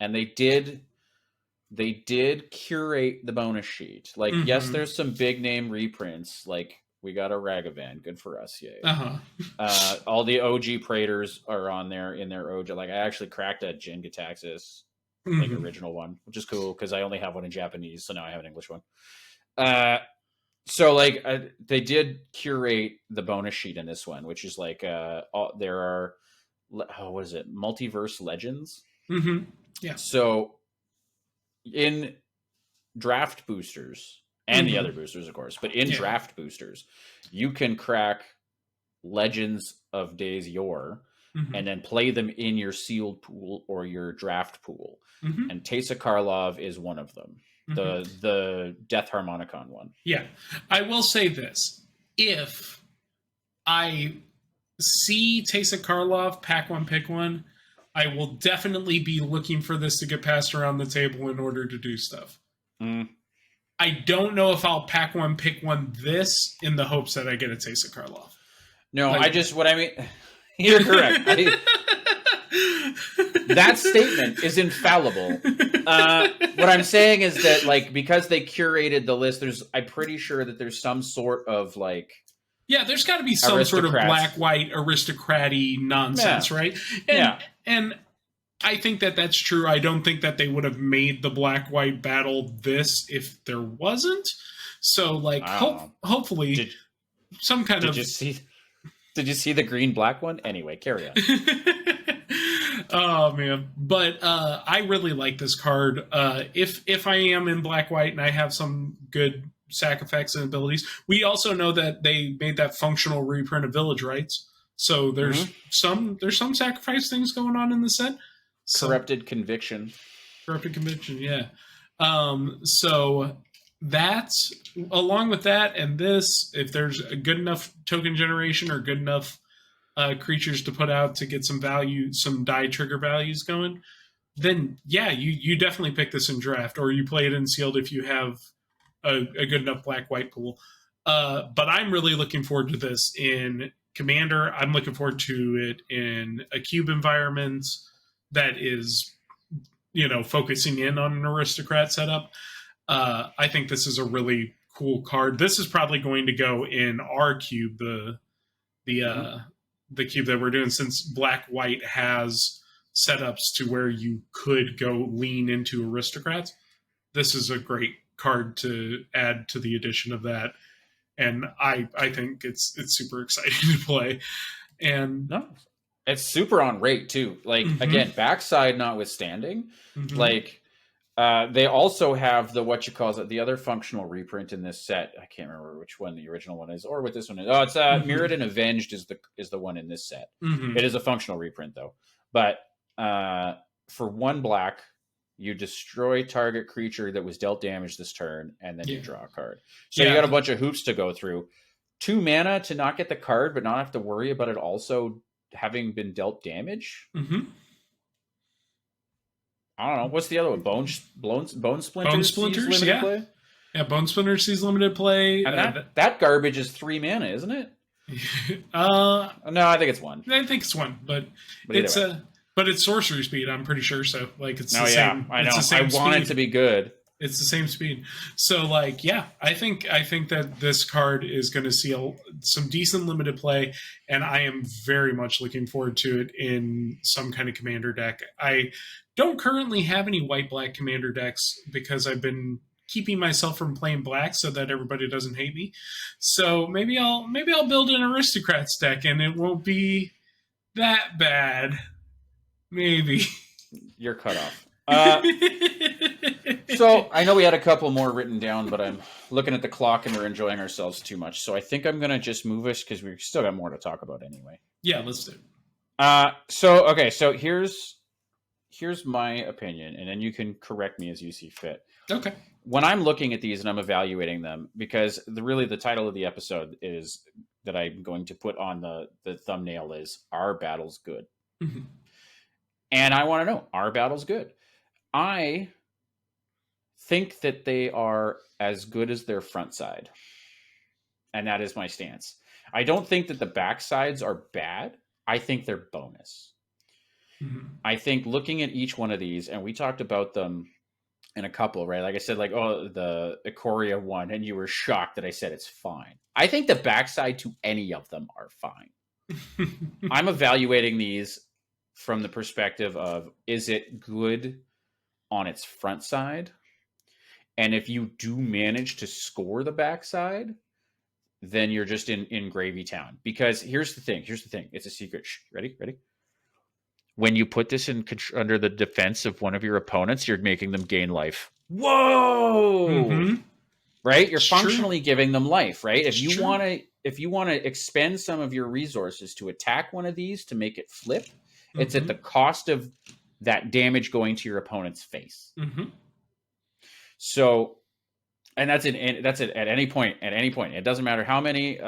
and they did curate the bonus sheet. Like, yes, there's some big name reprints. Like, we got a Ragavan, good for us, yay. All the OG Praetors are on there in their OG. Like, I actually cracked a Jin Gitaxias, like original one, which is cool because I only have one in Japanese, so now I have an English one. So like they did curate the bonus sheet in this one, which is like there are what is it, Multiverse Legends? Yeah. So in draft boosters and the other boosters, of course, but in draft boosters, you can crack Legends of Days Yore and then play them in your sealed pool or your draft pool. And Teysa Karlov is one of them. The Death Harmonicon one. Yeah. I will say this. If I see Teysa Karlov, pack one, pick one, I will definitely be looking for this to get passed around the table in order to do stuff. I don't know if I'll pack one, pick one this in the hopes that I get a Teysa Karlov. No, like, you're correct. That statement is infallible. What I'm saying is that, like, because they curated the list, I'm pretty sure that there's some sort of like, there's got to be some sort of black-white aristocrat-y nonsense, right? And I think that that's true. I don't think that they would have made the black-white battle this if there wasn't. So, like, hopefully, some kind of. Did you see the green-black one? Anyway, carry on. Oh man, but I really like this card. If I am in black-white and I have some good sack effects and abilities, we also know that they made that functional reprint of Village Rites. So there's some sacrifice things going on in the set. Corrupted Conviction, yeah. So that's along with that and this, if there's a good enough token generation or good enough creatures to put out to get some value, some die trigger values going, then yeah, you definitely pick this in draft, or you play it in sealed if you have a good enough black white pool. But I'm really looking forward to this in Commander. I'm looking forward to it in a cube environment that is, focusing in on an aristocrat setup. I think this is a really cool card. This is probably going to go in our cube, the cube that we're doing, since black white has setups to where you could go lean into aristocrats. This is a great card to add to the addition of that, and I think it's super exciting to play. And no, it's super on rate too. Like again, backside notwithstanding, like they also have the other functional reprint in this set. I can't remember which one the original one is or what this one is. Oh, it's Mirrodin Avenged is the one in this set. It is a functional reprint though. But for 1 black, you destroy target creature that was dealt damage this turn, and then you draw a card. So you got a bunch of hoops to go through. 2 mana to not get the card, but not have to worry about it also having been dealt damage. I don't know. What's the other one? Bone Splinters? Bone Splinters, yeah. Play? Yeah, Bone Splinters sees limited play. And that garbage is 3 mana, isn't it? No, I think it's 1. I think it's 1, but it's but it's sorcery speed, I'm pretty sure. So like it's the same. I know. It's the same I want it to be good. It's the same speed. So like, yeah, I think that this card is going to see some decent limited play, and I am very much looking forward to it in some kind of commander deck. I don't currently have any white-black commander decks because I've been keeping myself from playing black so that everybody doesn't hate me. So maybe I'll build an aristocrats deck, and it won't be that bad. Maybe. You're cut off. So I know we had a couple more written down, but I'm looking at the clock and we're enjoying ourselves too much. So I think I'm going to just move us because we've still got more to talk about anyway. Yeah, let's do it. So here's my opinion, and then you can correct me as you see fit. Okay. When I'm looking at these and I'm evaluating them, because the title of the episode is that I'm going to put on the thumbnail is "Are Battles Good?" And I want to know, are battles good? I think that they are as good as their front side. And that is my stance. I don't think that the back sides are bad. I think they're bonus. I think looking at each one of these, and we talked about them in a couple, right? Like I said, the Ikoria one, and you were shocked that I said it's fine. I think the backside to any of them are fine. I'm evaluating these from the perspective of, is it good on its front side? And if you do manage to score the backside, then you're just in gravy town. Because here's the thing. It's a secret. Ready? When you put this under the defense of one of your opponents, you're making them gain life. Whoa! Right? You're functionally giving them life, right? If you want to expend some of your resources to attack one of these to make it flip, it's at the cost of that damage going to your opponent's face. So, and that's it at any point. It doesn't matter how many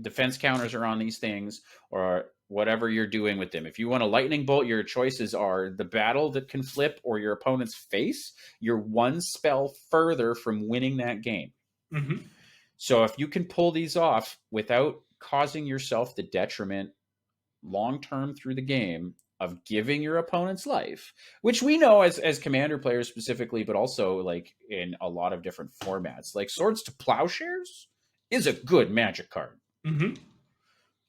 defense counters are on these things or whatever you're doing with them. If you want a lightning bolt, your choices are the battle that can flip or your opponent's face. You're 1 spell further from winning that game. So if you can pull these off without causing yourself the detriment long-term through the game of giving your opponent's life, which we know as commander players specifically, but also like in a lot of different formats, like Swords to Plowshares is a good Magic card.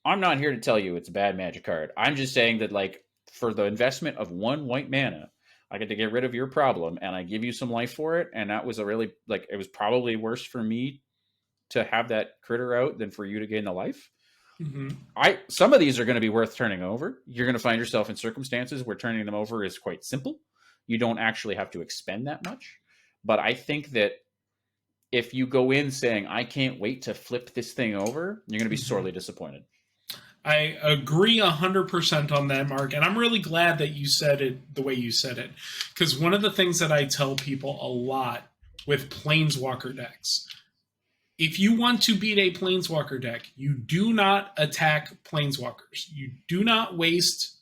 I'm not here to tell you it's a bad Magic card. I'm just saying that, like, for the investment of 1 white mana, I get to get rid of your problem and I give you some life for it. And that was it was probably worse for me to have that critter out than for you to gain the life. Some of these are going to be worth turning over. You're going to find yourself in circumstances where turning them over is quite simple. You don't actually have to expend that much. But I think that if you go in saying, I can't wait to flip this thing over, you're going to be sorely disappointed. I agree 100% on that, Mark, and I'm really glad that you said it the way you said it, because one of the things that I tell people a lot with Planeswalker decks, if you want to beat a Planeswalker deck, you do not attack Planeswalkers. You do not waste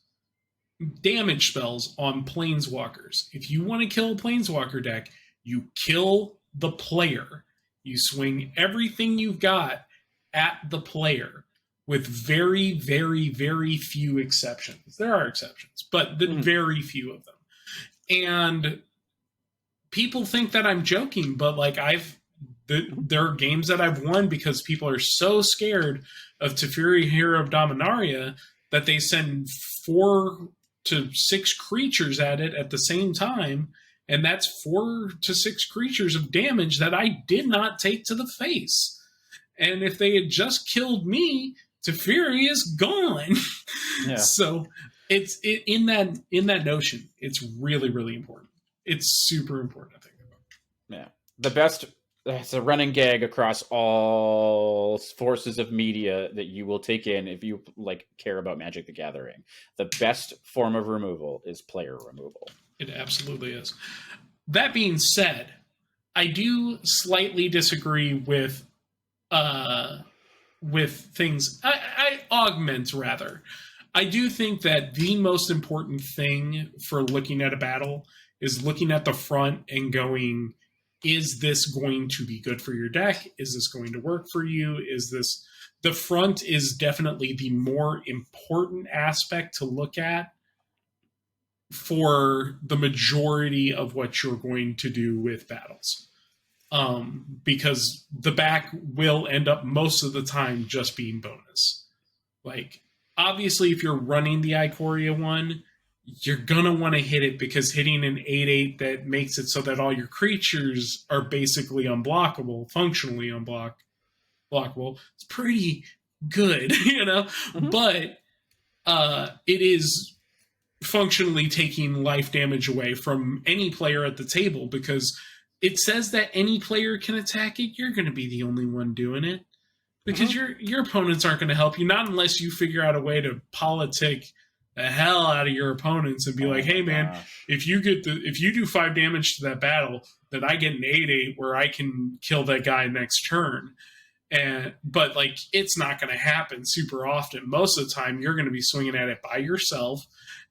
damage spells on Planeswalkers. If you want to kill a Planeswalker deck, you kill the player. You swing everything you've got at the player, with very, very, very few exceptions. There are exceptions, but very few of them. And people think that I'm joking, but like there are games that I've won because people are so scared of Teferi, Hero of Dominaria, that they send 4 to 6 creatures at it at the same time, and that's 4 to 6 creatures of damage that I did not take to the face. And if they had just killed me, Teferi is gone. Yeah. So it's in that notion, it's really, really important. It's super important, I think. Yeah, the best. It's a running gag across all forces of media that you will take in if you like care about Magic the Gathering. The best form of removal is player removal. It absolutely is. That being said, I do slightly disagree with things. I augment, rather. I do think that the most important thing for looking at a battle is looking at the front and going, is this going to be good for your deck? Is this going to work for you? The front is definitely the more important aspect to look at for the majority of what you're going to do with battles. Because the back will end up most of the time just being bonus. Like, obviously, if you're running the Ikoria one, you're going to want to hit it, because hitting an 8/8 that makes it so that all your creatures are basically unblockable, functionally unblockable, it's pretty good, you know? Mm-hmm. But it is functionally taking life damage away from any player at the table, because it says that any player can attack it. You're going to be the only one doing it, because your opponents aren't going to help you, not unless you figure out a way to politic the hell out of your opponents and be like, hey man, if you do 5 damage to that battle, then I get an 8/8 where I can kill that guy next turn. But like, it's not going to happen super often. Most of the time you're going to be swinging at it by yourself,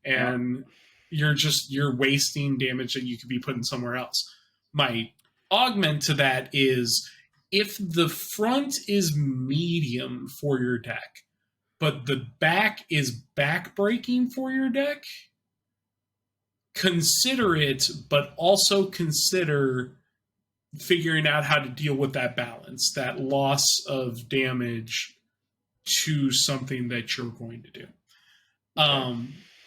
and you're wasting damage that you could be putting somewhere else. My augment to that is, if the front is medium for your deck, but the back is backbreaking for your deck, consider it, but also consider figuring out how to deal with that balance, that loss of damage to something that you're going to do.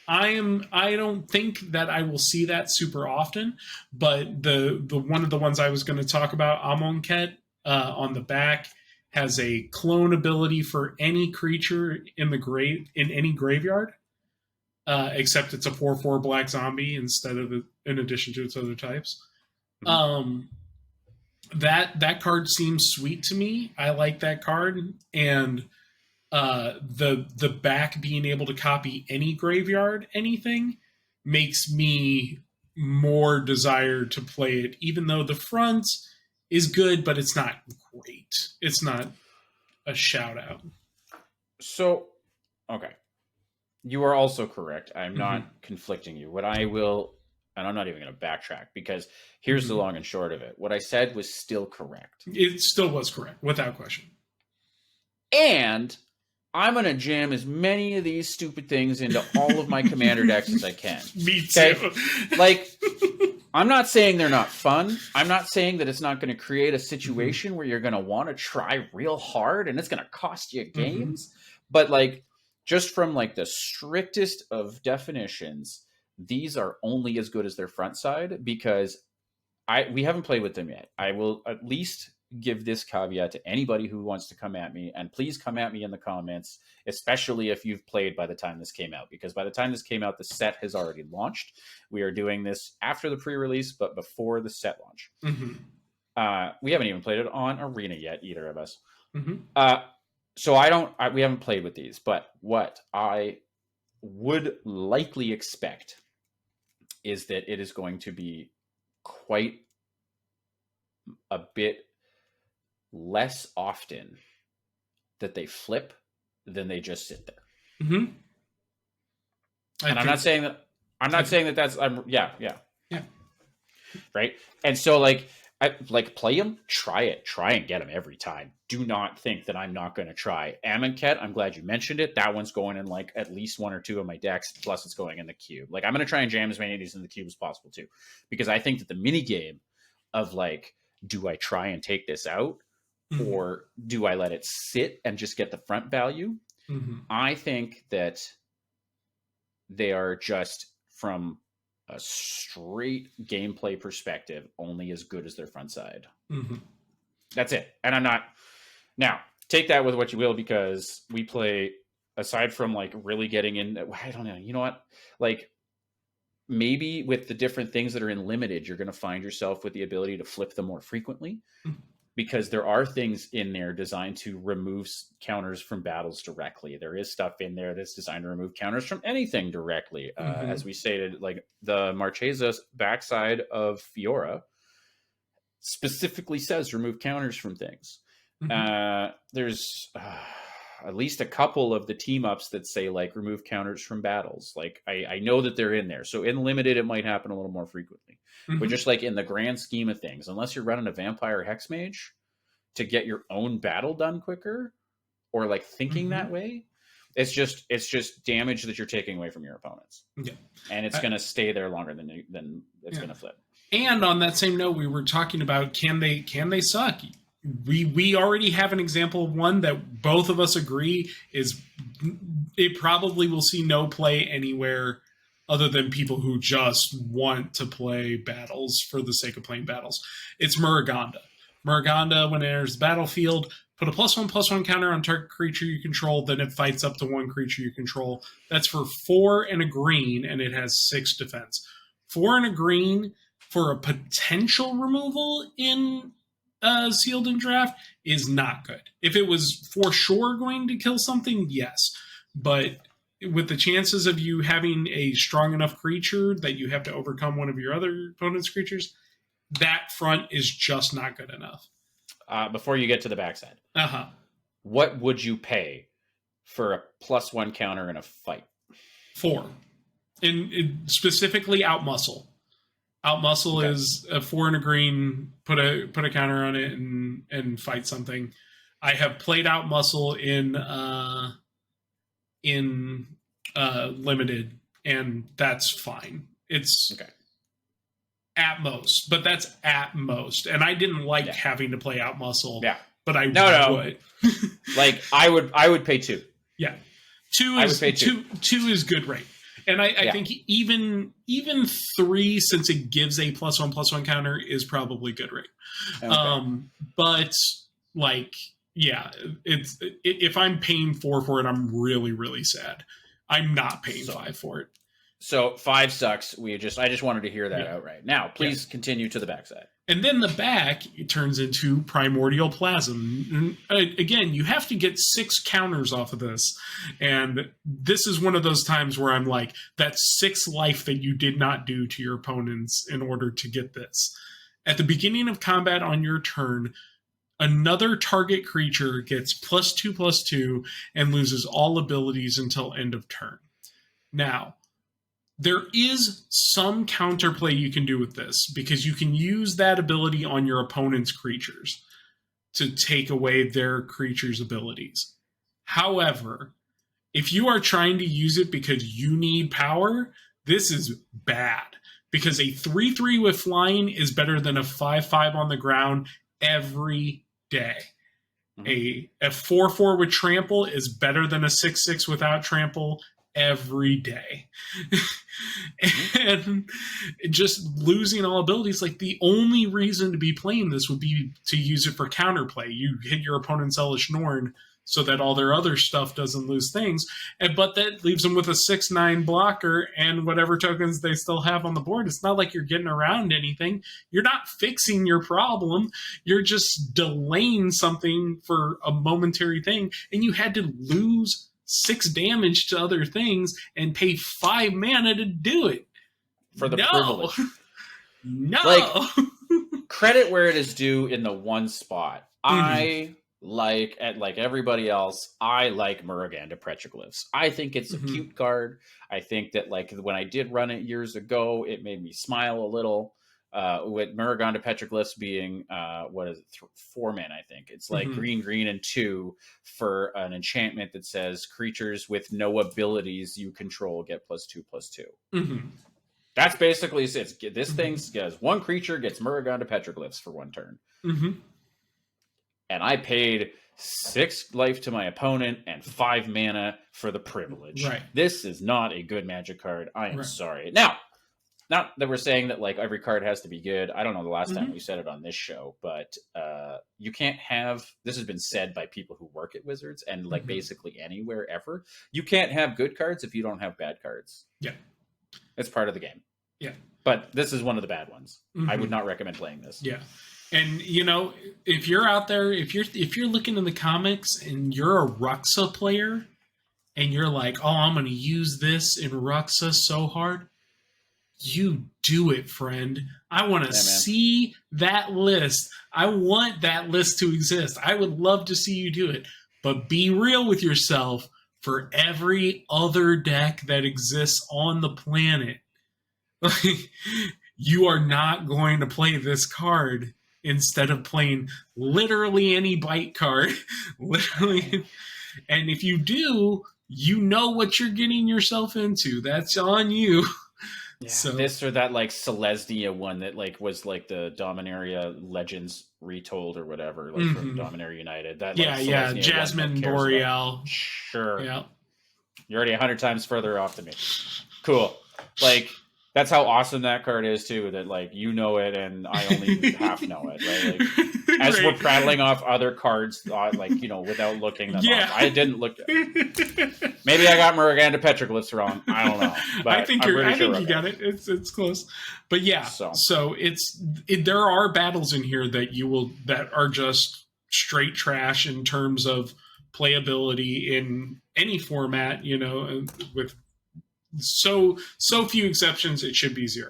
I don't think that I will see that super often, but the one of the ones I was going to talk about, Amonkhet, on the back, has a clone ability for any creature in any graveyard, except it's a 4/4 black zombie instead of in addition to its other types. Mm-hmm. That card seems sweet to me. I like that card, and the back being able to copy any graveyard anything makes me more desire to play it, even though the front is good, but it's not great. It's not a shout out. So, okay. You are also correct. I'm not conflicting you. What I will, and I'm not even going to backtrack, because here's the long and short of it. What I said was still correct. It still was correct, without question. And I'm going to jam as many of these stupid things into all of my commander decks as I can. Me too. Like, I'm not saying they're not fun. I'm not saying that it's not going to create a situation where you're going to want to try real hard and it's going to cost you games. But like, just from like the strictest of definitions, these are only as good as their front side, because we haven't played with them yet. I will at least give this caveat to anybody who wants to come at me, and please come at me in the comments, especially if you've played by the time this came out, because by the time this came out, the set has already launched. We are doing this after the pre-release, but before the set launch. We haven't even played it on Arena yet, either of us. So we haven't played with these, but what I would likely expect is that it is going to be quite a bit less often that they flip than they just sit there. Mm-hmm. And I'm not saying that that's yeah. Right. And so like play them, try and get them every time. Do not think that I'm not going to try Amonkhet. I'm glad you mentioned it. That one's going in like at least 1 or 2 of my decks, plus it's going in the cube. Like I'm going to try and jam as many of these in the cube as possible too, because I think that the mini game of like, do I try and take this out, or do I let it sit and just get the front value? I think that they are just, from a straight gameplay perspective, only as good as their front side. That's it. And I'm not, now take that with what you will, because we play, aside from like really getting in, I don't know, you know what, like maybe with the different things that are in limited, you're going to find yourself with the ability to flip them more frequently, because there are things in there designed to remove counters from battles directly. There is stuff in there that's designed to remove counters from anything directly. As we stated, like the Marchesa backside of Fiora specifically says remove counters from things. There's at least a couple of the team ups that say like remove counters from battles. Like I know that they're in there. So in limited, it might happen a little more frequently. But just like in the grand scheme of things, unless you're running a vampire hex mage to get your own battle done quicker, or like thinking that way, it's just damage that you're taking away from your opponents. And it's going to stay there longer than it's going to flip. And on that same note, we were talking about, can they suck? We already have an example of one that both of us agree is, it probably will see no play anywhere other than people who just want to play battles for the sake of playing battles. It's Muraganda. Muraganda, when it enters the battlefield, put a +1/+1 counter on target creature you control, then it fights up to 1 creature you control. That's for 4 and a green, and it has 6 defense. 4 and a green for a potential removal in Sealed in Draft is not good. If it was for sure going to kill something, yes. But with the chances of you having a strong enough creature that you have to overcome one of your other opponent's creatures, that front is just not good enough. Before you get to the backside, what would you pay for a +1 counter in a fight? 4. In specifically Outmuscle. Outmuscle is a 4 and a green, put a counter on it and fight something. I have played Outmuscle in limited, and that's fine. It's at most, but that's at most. And I didn't like having to play Outmuscle. But I would. Like I would pay 2. Yeah. 2 is good rate. And I think even 3, since it gives a +1/+1 counter, is probably good rate. But like, it's if I'm paying 4 for it, I'm really, really sad. I'm not paying 5 for it. So 5 sucks. I just wanted to hear that outright. Now, please continue to the backside. And then the back, it turns into Primordial Plasm. Again, you have to get 6 counters off of this. And this is one of those times where I'm like, that's 6 life that you did not do to your opponents in order to get this. At the beginning of combat on your turn, another target creature gets +2/+2 and loses all abilities until end of turn. Now, there is some counterplay you can do with this, because you can use that ability on your opponent's creatures to take away their creatures' abilities. However, if you are trying to use it because you need power, this is bad. Because a 3/3 with flying is better than a 5/5 on the ground every day. A 4/4 with trample is better than a 6/6 without trample every day. And just losing all abilities, like the only reason to be playing this would be to use it for counterplay. You hit your opponent's Elesh Norn, so that all their other stuff doesn't lose things. But that leaves them with a 6/9 blocker and whatever tokens they still have on the board. It's not like you're getting around anything. You're not fixing your problem. You're just delaying something for a momentary thing, and you had to lose 6 damage to other things and pay 5 mana to do it. For the privilege. No. Like, credit where it is due in the one spot. I like everybody else, I like Muruganda Petroglyphs. I think it's a cute card. I think that like when I did run it years ago, it made me smile a little. With Muruganda Petroglyphs being 4 mana, I think it's like green and 2 for an enchantment that says creatures with no abilities you control get +2/+2. That's basically it. This thing gets 1 creature gets Muruganda Petroglyphs for 1 turn. And I paid 6 life to my opponent and 5 mana for the privilege. Right. This is not a good Magic card. I am sorry. Now, not that we're saying that like every card has to be good. I don't know the last time we said it on this show, but you can't have, this has been said by people who work at Wizards and like basically anywhere ever. You can't have good cards if you don't have bad cards. Yeah. It's part of the game. Yeah. But this is one of the bad ones. I would not recommend playing this. Yeah. And you know, if you're out there, if you're looking in the comics and you're a Ruxa player and you're like, "Oh, I'm going to use this in Ruxa so hard." You do it, friend. I want to see that list. I want that list to exist. I would love to see you do it. But be real with yourself. For every other deck that exists on the planet, you are not going to play this card instead of playing literally any bite card. Literally. And if you do, you know what you're getting yourself into. That's on you. Yeah, so this or that like Selesnya one that like was like the Dominaria Legends retold or whatever, like from Dominaria United. That like, Jasmine Boreal. Sure. Yeah. You're already 100 times further off than me. Cool. Like that's how awesome that card is too. That like you know it and I only half know it. Right? Like, as we're prattling off other cards, like you know, without looking them up. I didn't look. Maybe I got Muruganda Petroglyphs wrong. I don't know. But I think you got it. It's close. But yeah, so there are battles in here that are just straight trash in terms of playability in any format. You know, with so few exceptions, it should be 0.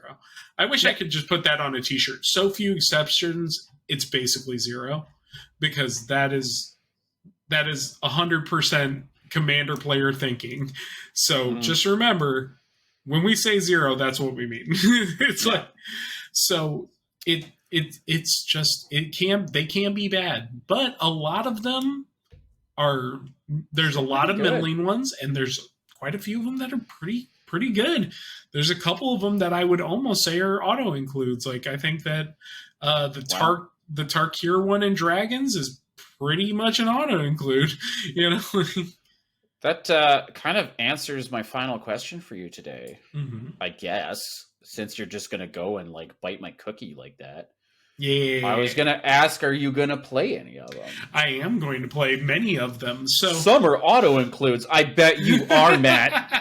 I wish I could just put that on a t-shirt. So few exceptions, it's basically 0, because that is 100% Commander player thinking. So just remember, when we say 0, that's what we mean. It's like, so it's just, they can be bad, but a lot of them there's a lot of middling ones, and there's quite a few of them that are pretty good. There's a couple of them that I would almost say are auto includes. Like I think that the Tarkir one in Dragons is pretty much an auto include. You know, that kind of answers my final question for you today. I guess since you're just gonna go and like bite my cookie like that. Yeah. I was gonna ask, are you gonna play any of them? I am going to play many of them. So some are auto includes. I bet you are, Matt.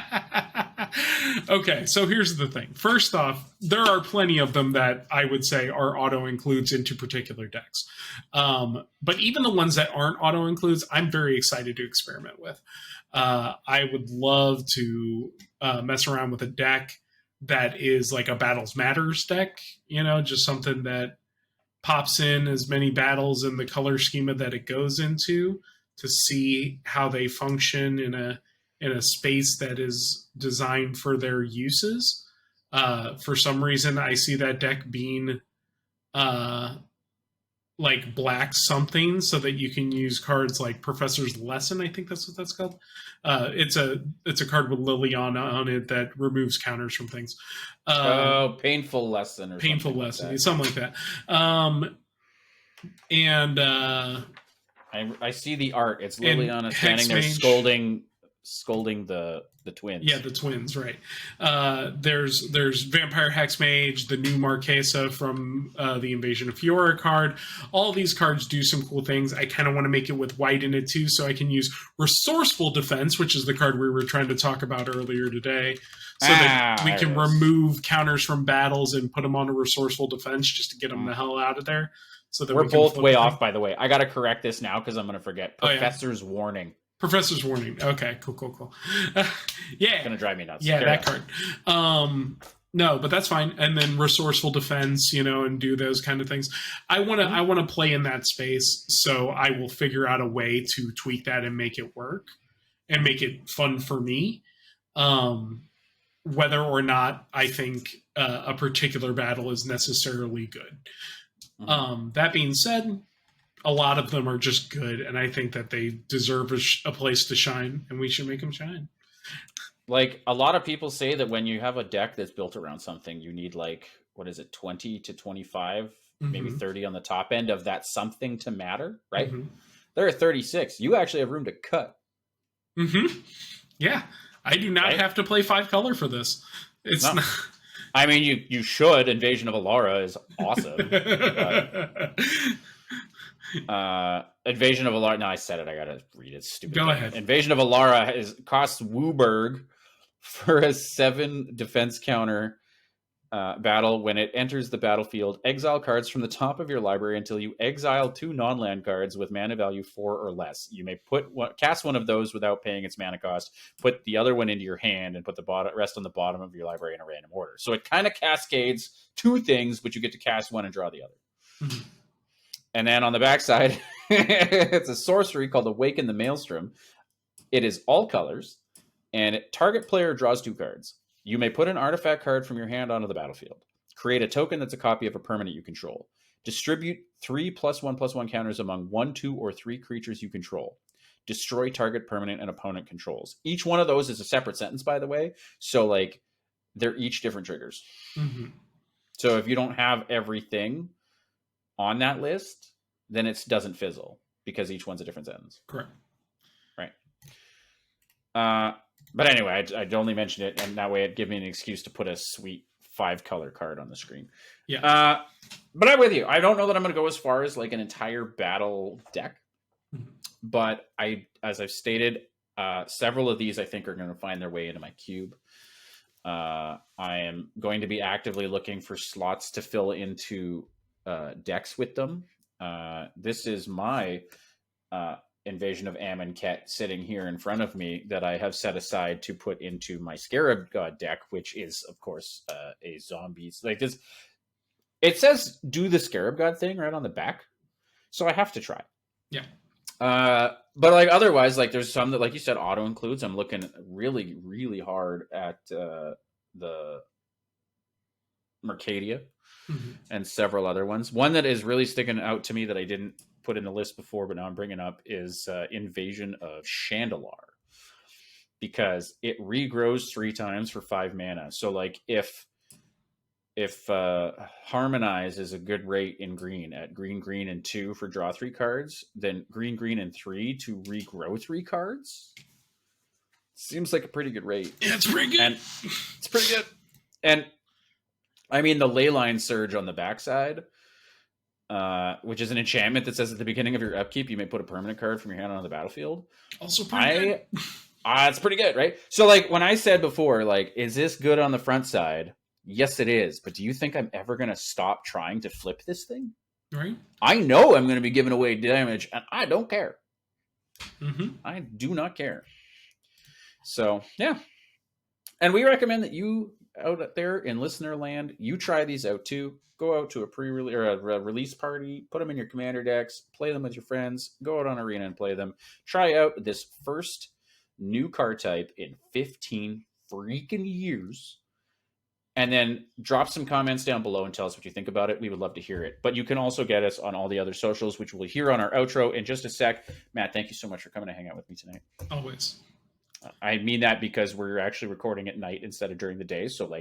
Okay, so here's the thing. First off, there are plenty of them that I would say are auto includes into particular decks. But even the ones that aren't auto includes, I'm very excited to experiment with. I would love to mess around with a deck that is like a Battles Matters deck, you know, just something that pops in as many battles in the color schema that it goes into to see how they function in a space that is designed for their uses. For some reason, I see that deck being like black something so that you can use cards like Professor's Lesson. I think that's what that's called. It's a card with Liliana on it that removes counters from things. Painful Lesson. Painful Lesson, something like that. And I see the art. It's Liliana standing there scolding scolding the twins. Yeah, the twins, right. There's Vampire Hexmage, the new Marquesa from the Invasion of Fiora card. All these cards do some cool things. I kind of want to make it with white in it too, so I can use Resourceful Defense, which is the card we were trying to talk about earlier today, so that we can remove counters from battles and put them on a Resourceful Defense just to get them the hell out of there. So that we're both way off, by the way. I got to correct this now because I'm going to forget. Professor's Warning. Professor's Warning. Okay, cool. Yeah. It's going to drive me nuts. Yeah, that card. No, but that's fine. And then Resourceful Defense, and do those kind of things. I want to play in that space, so I will figure out a way to tweak that and make it work and make it fun for me. Whether or not I think a particular battle is necessarily good. Mm-hmm. That being said, a lot of them are just good, and I think that they deserve a place to shine, and we should make them shine. Like, a lot of people say that when you have a deck that's built around something, you need, 20 to 25, maybe 30 on the top end of that something to matter, right? Mm-hmm. There are 36. You actually have room to cut. Mm-hmm. Yeah. I do not have to play 5 color for this. It's not... I mean, you should. Invasion of Alara is awesome. Invasion of Alara. No, I said it. I gotta read it. Stupid. Go ahead. Invasion of Alara costs Wooburg for a 7 defense counter battle. When it enters the battlefield, exile cards from the top of your library until you exile 2 non-land cards with mana value 4 or less. You may cast one of those without paying its mana cost, put the other one into your hand, and put the rest on the bottom of your library in a random order. So it kind of cascades 2 things, but you get to cast one and draw the other. Mm-hmm. And then on the backside, it's a sorcery called Awaken the Maelstrom. It is all colors, and target player draws 2 cards. You may put an artifact card from your hand onto the battlefield. Create a token that's a copy of a permanent you control. Distribute 3 +1/+1 counters among 1, 2, or 3 creatures you control. Destroy target permanent and opponent controls. Each one of those is a separate sentence, by the way. So, they're each different triggers. Mm-hmm. So if you don't have everything on that list, then it doesn't fizzle because each one's a different sentence. Correct. Right. But anyway, I'd only mention it, and that way it'd give me an excuse to put a sweet 5 color card on the screen. Yeah. But I'm with you. I don't know that I'm going to go as far as an entire battle deck, but as I've stated, several of these I think are going to find their way into my cube. I am going to be actively looking for slots to fill into decks with them. This is my Invasion of Amonkhet sitting here in front of me that I have set aside to put into my Scarab God deck, which is, of course, a zombies like this. It says do the Scarab God thing right on the back, so I have to try. Yeah. But otherwise, there's some that, like you said, auto includes. I'm looking really, really hard at the Mercadia and several other ones. One that is really sticking out to me that I didn't put in the list before, but now I'm bringing up is Invasion of Chandalar, because it regrows 3 times for 5 mana. So if Harmonize is a good rate in green at green and 2 for draw 3 cards, then green and 3 to regrow 3 cards seems like a pretty good rate. Yeah, it's pretty good. And it's pretty good. And I mean, the Leyline Surge on the backside, which is an enchantment that says at the beginning of your upkeep, you may put a permanent card from your hand on the battlefield. Also pretty good. It's pretty good, right? So, when I said before, is this good on the front side? Yes, it is. But do you think I'm ever going to stop trying to flip this thing? Right. I know I'm going to be giving away damage, and I don't care. Mm-hmm. I do not care. So, yeah. And we recommend that you out there in listener land, you try these out too. Go out to a pre-release or a release party, put them in your commander decks, play them with your friends, go out on Arena and play them. Try out this first new card type in 15 freaking years. And then drop some comments down below and tell us what you think about it. We would love to hear it. But you can also get us on all the other socials, which we'll hear on our outro in just a sec. Matt, thank you so much for coming to hang out with me tonight. Always. I mean that because we're actually recording at night instead of during the day. So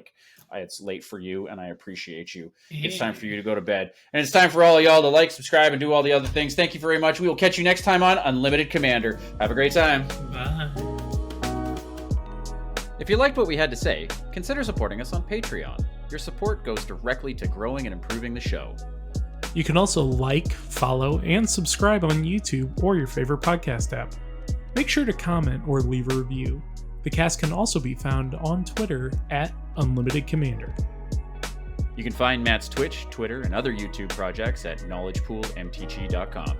it's late for you and I appreciate you. Yeah. It's time for you to go to bed. And it's time for all of y'all to subscribe, and do all the other things. Thank you very much. We will catch you next time on Unlimited Commander. Have a great time. Bye. If you liked what we had to say, consider supporting us on Patreon. Your support goes directly to growing and improving the show. You can also like, follow, and subscribe on YouTube or your favorite podcast app. Make sure to comment or leave a review. The cast can also be found on Twitter at UnlimitedCommander. You can find Matt's Twitch, Twitter, and other YouTube projects at knowledgepoolmtg.com.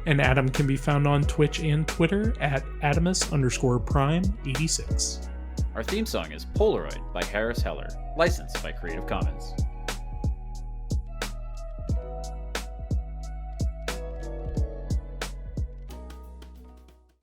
And Adam can be found on Twitch and Twitter at Adamus_Prime86. Our theme song is Polaroid by Harris Heller, licensed by Creative Commons.